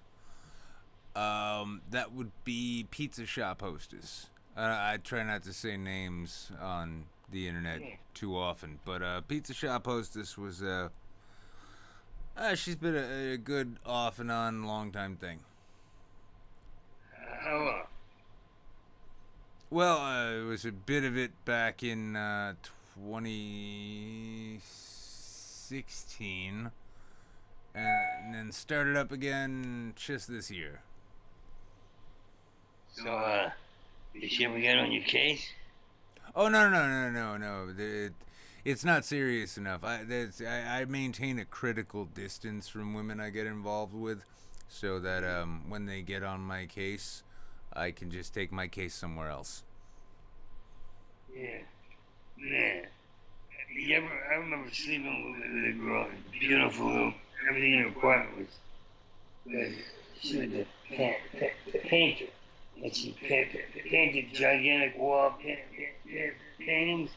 That would be Pizza Shop Hostess. I try not to say names on the internet too often, but Pizza Shop Hostess was she's been a good off and on long time thing. How long? Well, it was a bit of it back in 2016, and then started up again just this year. So, did she ever get on your case? Oh no! It's not serious enough. I maintain a critical distance from women I get involved with, so that when they get on my case, I can just take my case somewhere else. Yeah. Man. I remember sleeping with a girl, beautiful little, everything in her apartment was good. She was a painter. And she painted gigantic wall paintings.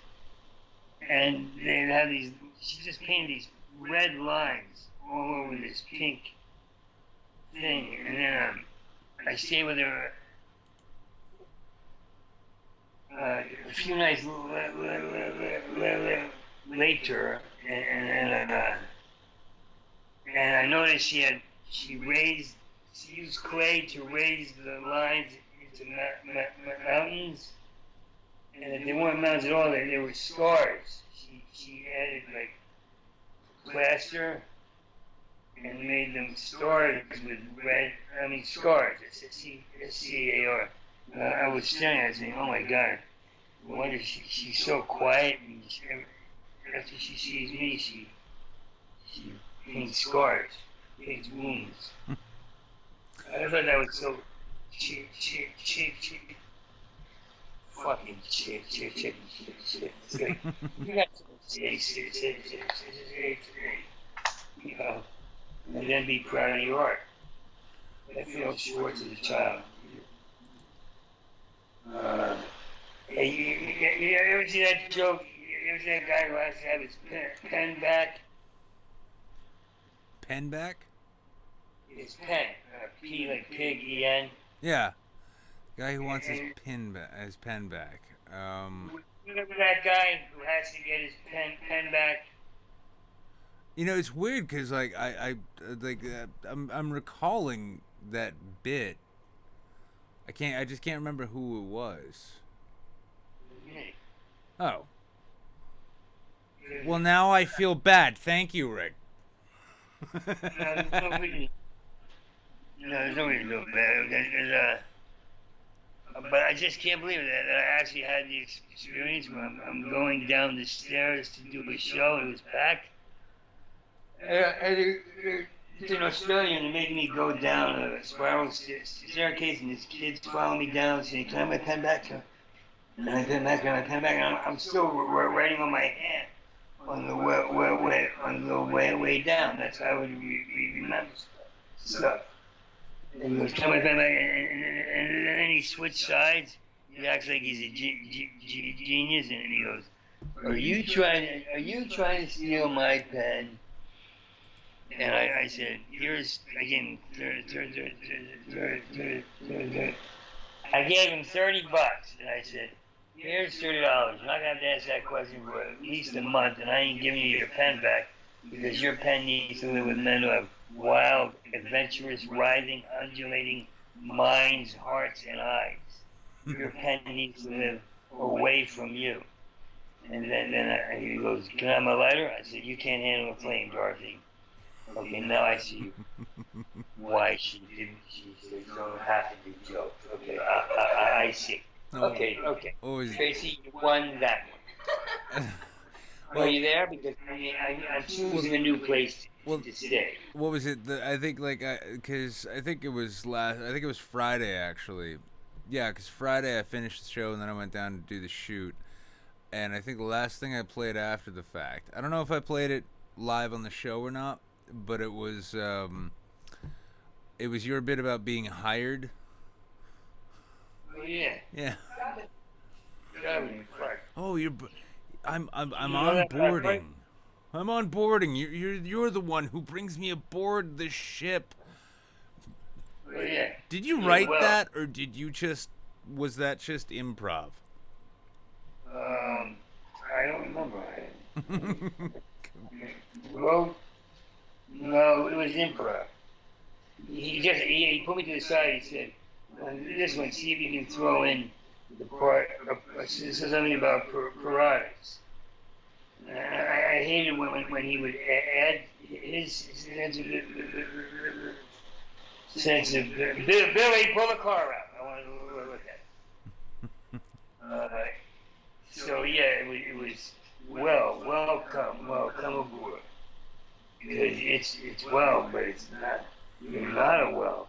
And they'd have these, she just painted these red lines all over this pink thing. And then I stayed with her a few nights later, and I noticed she used clay to raise the lines into mountains, and if they weren't mountains at all, they were scars. She added like plaster and made them stars with scars. SCAR. I was staring at it saying, oh my God, I wonder if she's so quiet, and after she sees me, she paints scars, paints wounds. I thought that was so cheap. Fucking cheap. It's like, you got to say, you know, and then be proud of your art. That feels short as a child. Hey, you ever see that joke? You ever see that guy who has to have his pen back? Pen back? His pen. P like pig, E-N. Yeah. Guy who wants his pen back. Remember that guy who has to get his pen back? You know, it's weird because I'm recalling that bit. I just can't remember who it was. Me. Oh. Well, now I feel bad. Thank you, Rick. There's no reason to feel bad. But I just can't believe that I actually had the experience where I'm going down the stairs to do a show. It was packed. It's in Australia, and they make me go down a spiral staircase, and this kid's following me down, saying, "Can I have my pen back, sir? Can I have my pen back?" And I'm still writing on my hand on the way down. That's how we remember stuff. And he goes, "Can I have my pen back?" And then he switched sides. He acts like he's a genius, and he goes, Are you trying to steal my pen?" And I said, here's, again, I gave him $30, and I said, here's $30. You're not going to have to ask that question for at least a month, and I ain't giving you your pen back, because your pen needs to live with men who have wild, adventurous, writhing, undulating minds, hearts, and eyes. Your pen needs to live away from you. And then he goes, "Can I have my lighter?" I said, "You can't handle a flame, Dorothy." Okay, now I see why she didn't. She said, "Don't have to do jokes." Okay, I see. Okay. Tracy, you won that one. Are you there? Because I'm choosing a new place to stay. What was it? I think because I think it was Friday actually. Yeah, because Friday I finished the show and then I went down to do the shoot. And I think the last thing I played after the fact, I don't know if I played it live on the show or not, but it was your bit about being hired. Oh yeah. Yeah. Fuck. Oh, I'm You know on that part, right? boarding. I'm on boarding. You're the one who brings me aboard the ship. Oh, yeah. Did you Yeah, write well, that, or was that just improv? I don't remember. Well, no, it was improv. He put me to the side. He said, "This one, see if you can throw in the part of something about parodics." I hated when he would add his sense of Billy, pull the car out. I wanted to look at it. So yeah, it was welcome aboard. Because it's well, but it's not. You're not a well.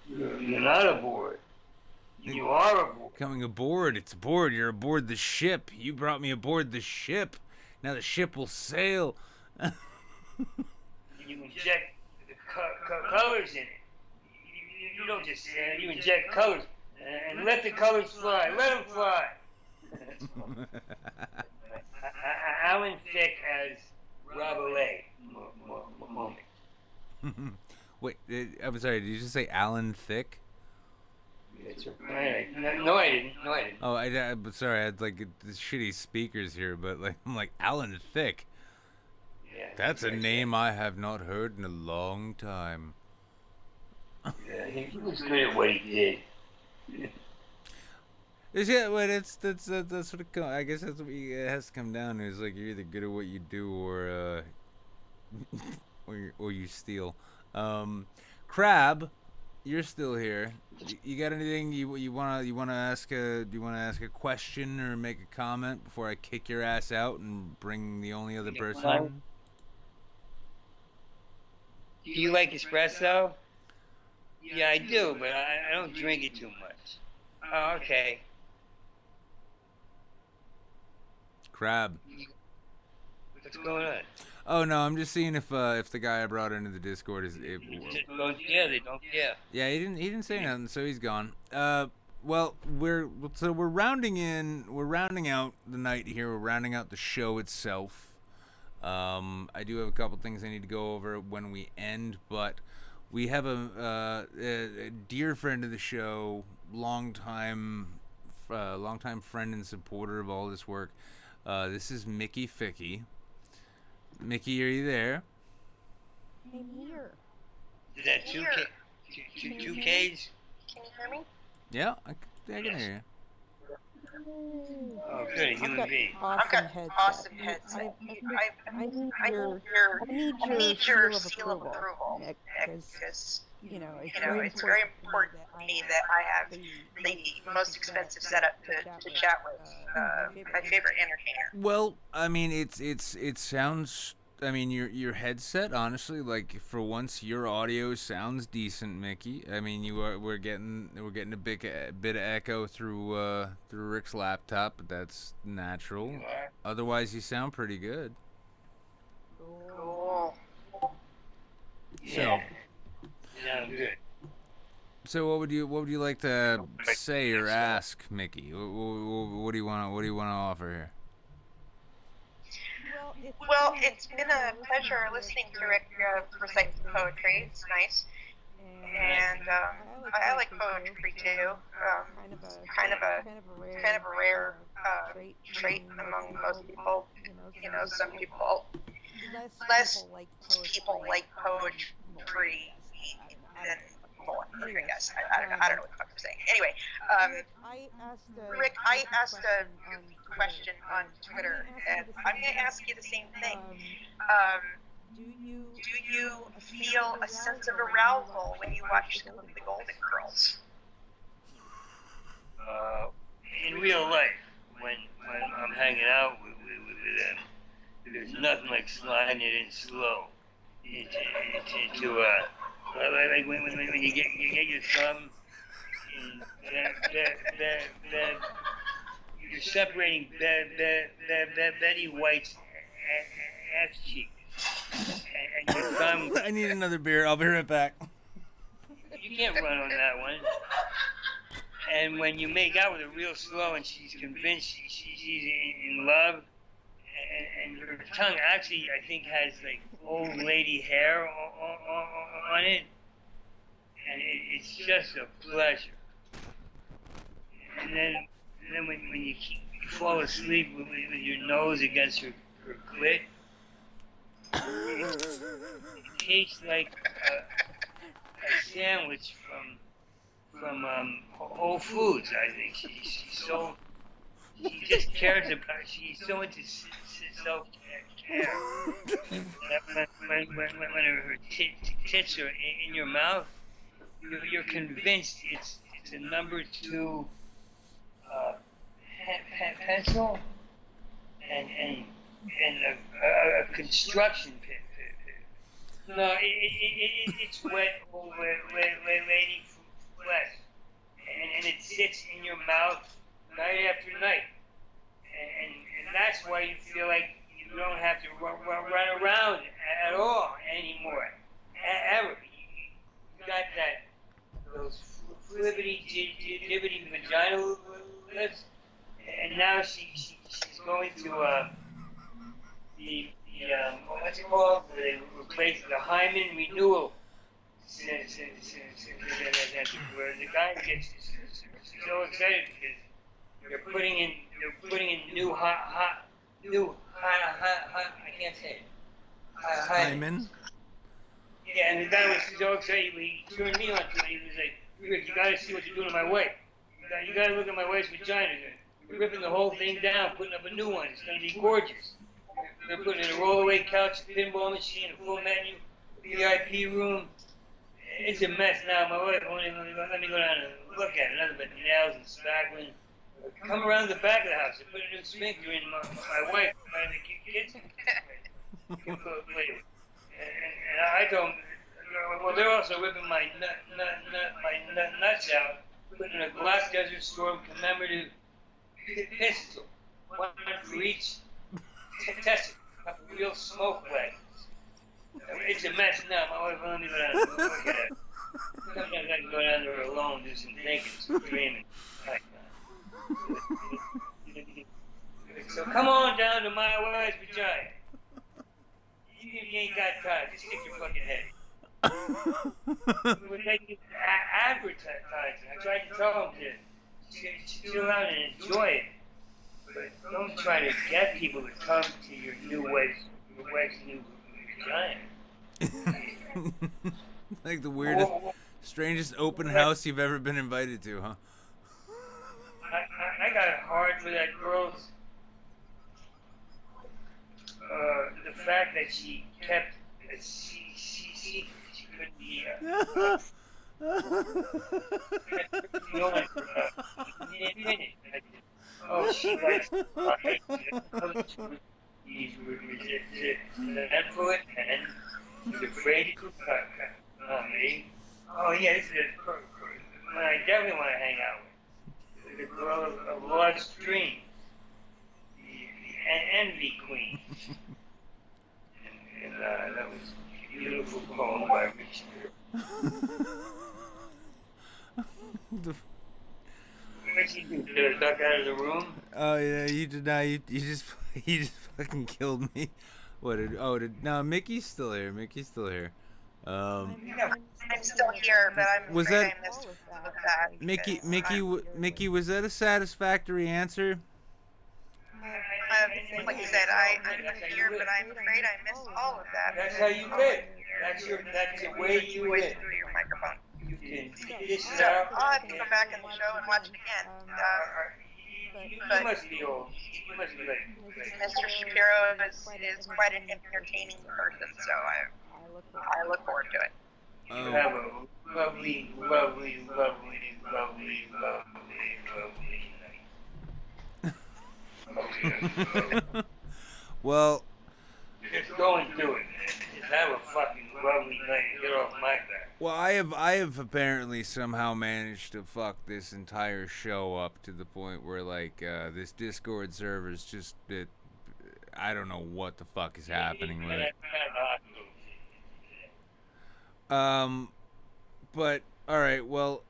You're not aboard. You are aboard. Coming aboard. It's aboard. You're aboard the ship. You brought me aboard the ship. Now the ship will sail. You inject the colors in it. You don't just you inject colors and let the colors fly. Let them fly. Alan Thicke as Rabelais moment. Wait, I'm sorry. Did you just say Alan Thicke? That's right. No, I didn't. Oh, but sorry. I had like the shitty speakers here, but like I'm like Alan Thicke. Yeah, That's a name I have not heard in a long time. Yeah, he was good at what he did. Yeah, but that's what I guess that's what it has to come down to. Is like you're either good at what you do or or you steal. Crab, you're still here. You got anything you wanna ask do you wanna ask a question or make a comment before I kick your ass out and bring the only other person in? Do you like espresso? Yeah, I do, but I don't drink it too much. Oh, okay. Crab. What's going on? Oh no, I'm just seeing if the guy I brought into the Discord is. They don't care. Yeah, he didn't say nothing, so he's gone. Well, we're rounding out the night here. We're rounding out the show itself. I do have a couple things I need to go over when we end, but we have a dear friend of the show, longtime friend and supporter of all this work. This is Mickey Ficky. Mickey, are you there? I'm here. Is that two Ks? Can you hear me? Yeah, I can hear you. Oh, good, a human being. I've got awesome headset. I need your seal of approval, Nick, because it's very important to me that I have the most expensive setup to chat with my favorite entertainer. Well, I mean, it sounds. I mean, your headset, honestly, like for once, your audio sounds decent, Mickey. I mean, we're getting a bit of echo through Rick's laptop, but that's natural. Otherwise, you sound pretty good. Cool. So, Yeah, good. so what would you like to say or ask, Mickey? What do you want to offer here? Well, it's been a pleasure listening to Rick recite some poetry. It's nice. And I like poetry too. Kind of a rare trait among most people. Some people, less people like poetry than more, I guess. I don't know what the fuck I'm saying. Anyway, Rick, I asked a question on Twitter, and I'm going to ask you the same thing. Do you feel a sense of arousal when you watch some of the Golden Girls? In real life, when I'm hanging out with them, there's nothing like sliding it in slow into like when you get your thumb in that you're separating Betty White's ass cheek and your thumb. I need another beer. I'll be right back. You can't run on that one. And when you make out with her real slow and she's convinced she's in love, and her tongue actually, I think, has like old lady hair on it, and it's just a pleasure. And then when you fall asleep with your nose against her clit, it tastes like a sandwich from Whole Foods. I think she just cares about. She's so into self care. When her tits are in your mouth, you're convinced it's a number 2 pencil and a construction pit. No, it's wet old lady flesh, and it sits in your mouth night after night, and that's why you feel like you don't have to run around at all anymore, ever. You got those flippity dibbity vaginal lips, and now she's going to the what's it called? They replace the hymen renewal. Where the guy gets so excited because they're putting in new hot I can't say it. Hymen? Yeah, and the guy was so excited he turned me on to it. He was like, Rick, you gotta see what you're doing to my wife. You gotta look at my wife's vagina. You're ripping the whole thing down, putting up a new one. It's gonna be gorgeous. They're putting in a rollaway couch, a pinball machine, a full menu, a VIP room. It's a mess now. My wife won't even let me go down and look at it. Nothing but nails and spackling. Come around the back of the house and put a new sphincter in my wife. The kids. And I don't. Well, they're also ripping my nuts out, putting a Glass Desert Storm commemorative pistol, one for each testicle, a real smoke wagon. It's a mess now. My wife won't let me go down and look at it. Sometimes I can go down there alone, do some thinking, some dreaming. So come on down to my wife's vagina. Even if you ain't got time, just stick your fucking head. It would make you advertising. I tried to tell them to chill out and enjoy it. But don't try to get people to come to your wife's new vagina. Like the weirdest, strangest open house you've ever been invited to, huh? I got it hard for that girl's the fact that she kept she couldn't be oh, she likes he's resentful and he's afraid to me. Oh yeah, this is when I definitely want to hang out with the girl of Lord's dream, the envy queen. And that was a beautiful poem by Shapiro. What did you do? Did I duck out of the room? Oh yeah, you did not. You just fucking killed me. No, Mickey's still here. Mickey's still here. I'm still here, but I'm Was afraid that- I missed that. Mickey, was that a satisfactory answer? Like you said, I'm here, but I'm afraid I missed all of that. That's how you live. That's the way you Voice live. through your microphone. You can this is So our. I'll have to go back in the show and watch it again. You must be old. You must be like. Mr. Shapiro is quite an entertaining person, so I look forward to it. You have a lovely, lovely, lovely, lovely, lovely night. Well, Just go and do it, man. Just have a fucking lovely night and get off my back. well, I have apparently somehow managed to fuck this entire show up to the point where like this Discord server is just I don't know what the fuck is happening with it. But all right, well,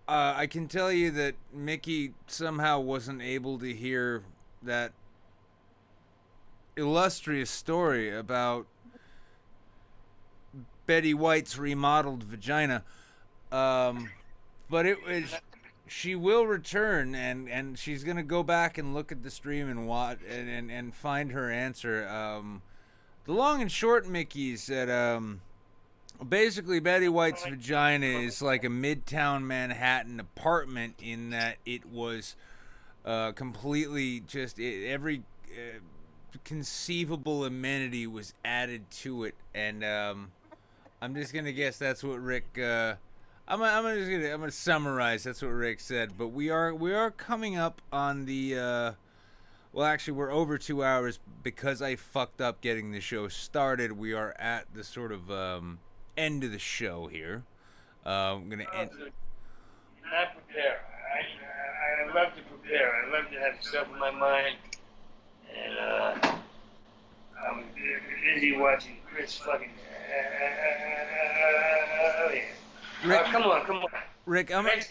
I can tell you that Mickey somehow wasn't able to hear that illustrious story about Betty White's remodeled vagina. But it was. She will return, and she's gonna go back and look at the stream and watch and find her answer. The long and short, Mickey, is that basically Betty White's vagina is like a midtown Manhattan apartment in that it was completely just every conceivable amenity was added to it, and I'm just gonna guess that's what Rick. I'm gonna summarize. That's what Rick said. But we are coming up on the. Well, actually, we're over 2 hours because I fucked up getting the show started. We are at the sort of end of the show here. I'm gonna end. Not prepare. I love to prepare. I love to have stuff in my mind, and I'm busy watching Chris fucking. Rick, come on. Rick, I'm. This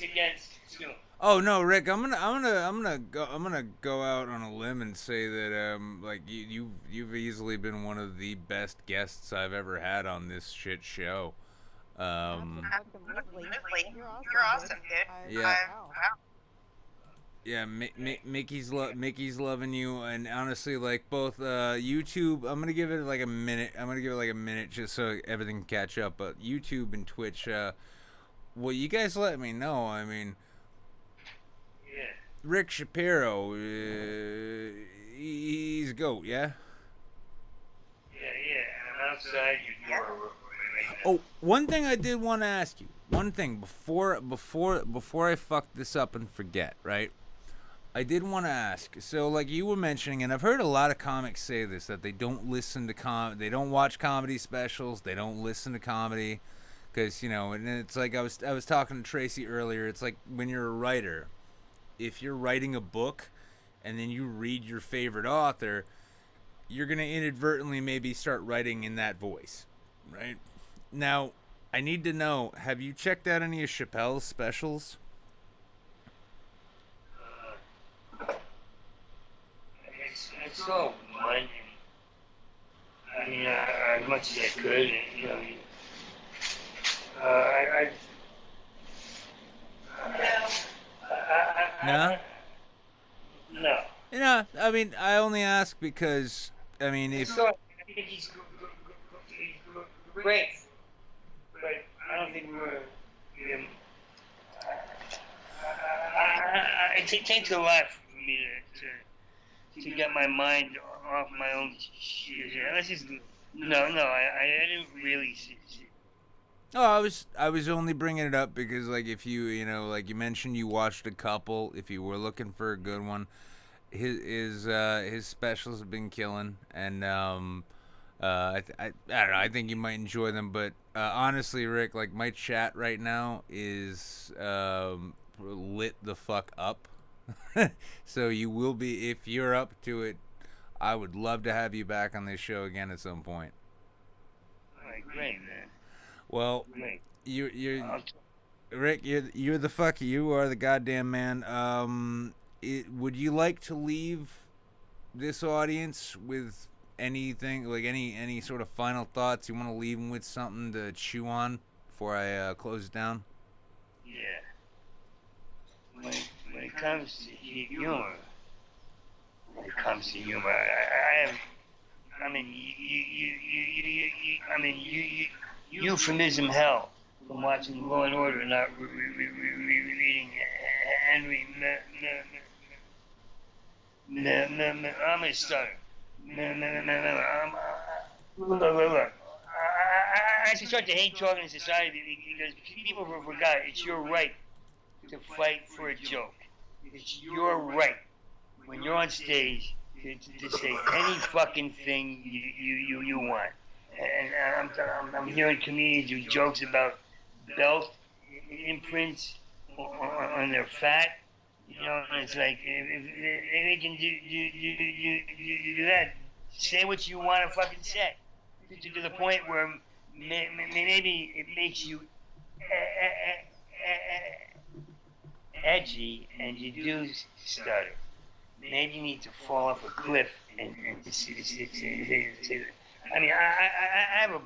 against soon. Oh no, Rick, I'm gonna go out on a limb and say that like you've easily been one of the best guests I've ever had on this shit show. You're awesome, dude. Yeah. Yeah, Mickey's loving you, and honestly, like both YouTube, I'm gonna give it like a minute. Just so everything can catch up. But YouTube and Twitch, well, you guys let me know. I mean, yeah. Rick Shapiro, he's a goat, yeah. Yeah. I'm outside your door. Oh, one thing I did want to ask you. One thing before I fuck this up and forget, right? I did want to ask. So, like you were mentioning, and I've heard a lot of comics say this, that they don't listen to they don't watch comedy specials, they don't listen to comedy, because and it's like I was talking to Tracy earlier. It's like when you're a writer, if you're writing a book, and then you read your favorite author, you're gonna inadvertently maybe start writing in that voice, right? Now, I need to know: have you checked out any of Chappelle's specials? It's so minding. I mean, as much as I could, No. I mean, I only ask because, I mean, if... So, I think he's great, but I don't think we're... it takes a lot for me to get my mind off my own shit. Let's just... No, I didn't really see. Oh, I was only bringing it up because, like, if you, like you mentioned, you watched a couple. If you were looking for a good one, his specials have been killing, and I don't know. I think you might enjoy them, but honestly, Rick, like my chat right now is lit the fuck up. So you will be, if you're up to it. I would love to have you back on this show again at some point. All right, great, man. Well, Great. you're Rick. You're the fuck. You are the goddamn man. Would you like to leave this audience with anything, like any sort of final thoughts? You want to leave them with something to chew on before I close it down? Yeah. When it comes to humor, euphemism hell from watching Law and Order, not reading Henry. I'm a stutter. Look. I actually start to hate talking in society because people forgot it's your right to fight for a joke. It's your right when you're on stage to say any fucking thing you want. And I'm hearing comedians do jokes about belt imprints on their fat. And it's like if they can do that, say what you want to fucking say, to the point where maybe it makes you edgy and you do stutter, maybe you need to fall off a cliff and say, I mean, I have a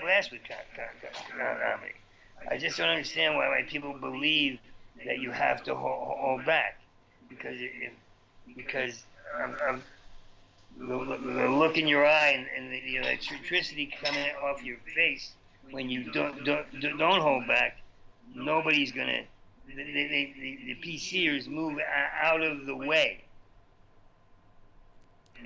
blast with comedy. I just don't understand why people believe that you have to hold back because of the look in your eye and the electricity coming off your face when you don't hold back. Nobody's gonna. The PCers move out of the way,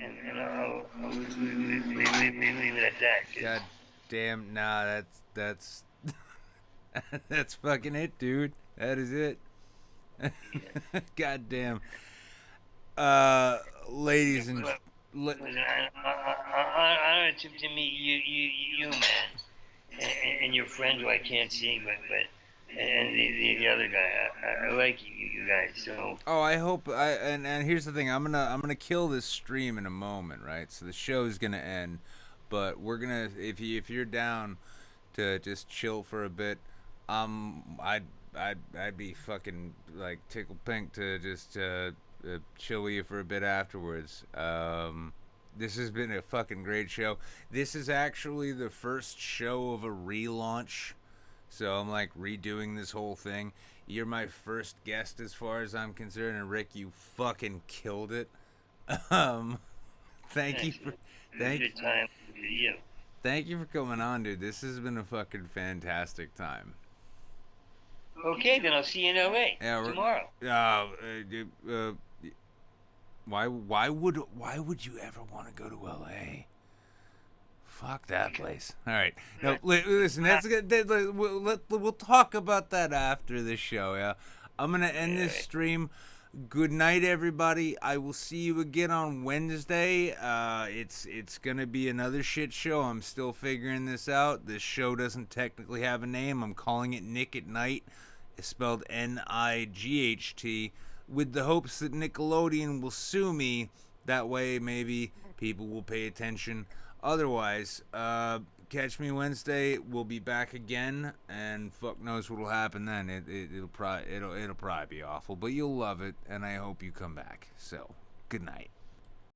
and I'll leave it at that. God damn, nah, that's that's fucking it, dude. That is it. God damn. Ladies and honor to meet you man, and your friend who I can't see, but and the other guy. I like you guys. So. Oh, I hope and here's the thing. I'm gonna kill this stream in a moment, right? So the show is gonna end, but we're gonna if you're down to just chill for a bit, I'd be fucking like tickled pink to just chill with you for a bit afterwards. This has been a fucking great show. This is actually the first show of a relaunch, so I'm like redoing this whole thing. You're my first guest as far as I'm concerned, and Rick, you fucking killed it. Thank you for coming on, dude. This has been a fucking fantastic time. Okay, then I'll see you in LA tomorrow. Why would you ever want to go to LA? Fuck that place. All right. No, listen. That's good. We'll talk about that after the show. Yeah. I'm gonna end this stream. Good night, everybody. I will see you again on Wednesday. It's gonna be another shit show. I'm still figuring this out. This show doesn't technically have a name. I'm calling it Nick at Night. It's spelled Night, with the hopes that Nickelodeon will sue me. That way, maybe people will pay attention. Otherwise, catch me Wednesday. We'll be back again, and fuck knows what'll happen then. It'll probably be awful, but you'll love it, and I hope you come back. So, good night.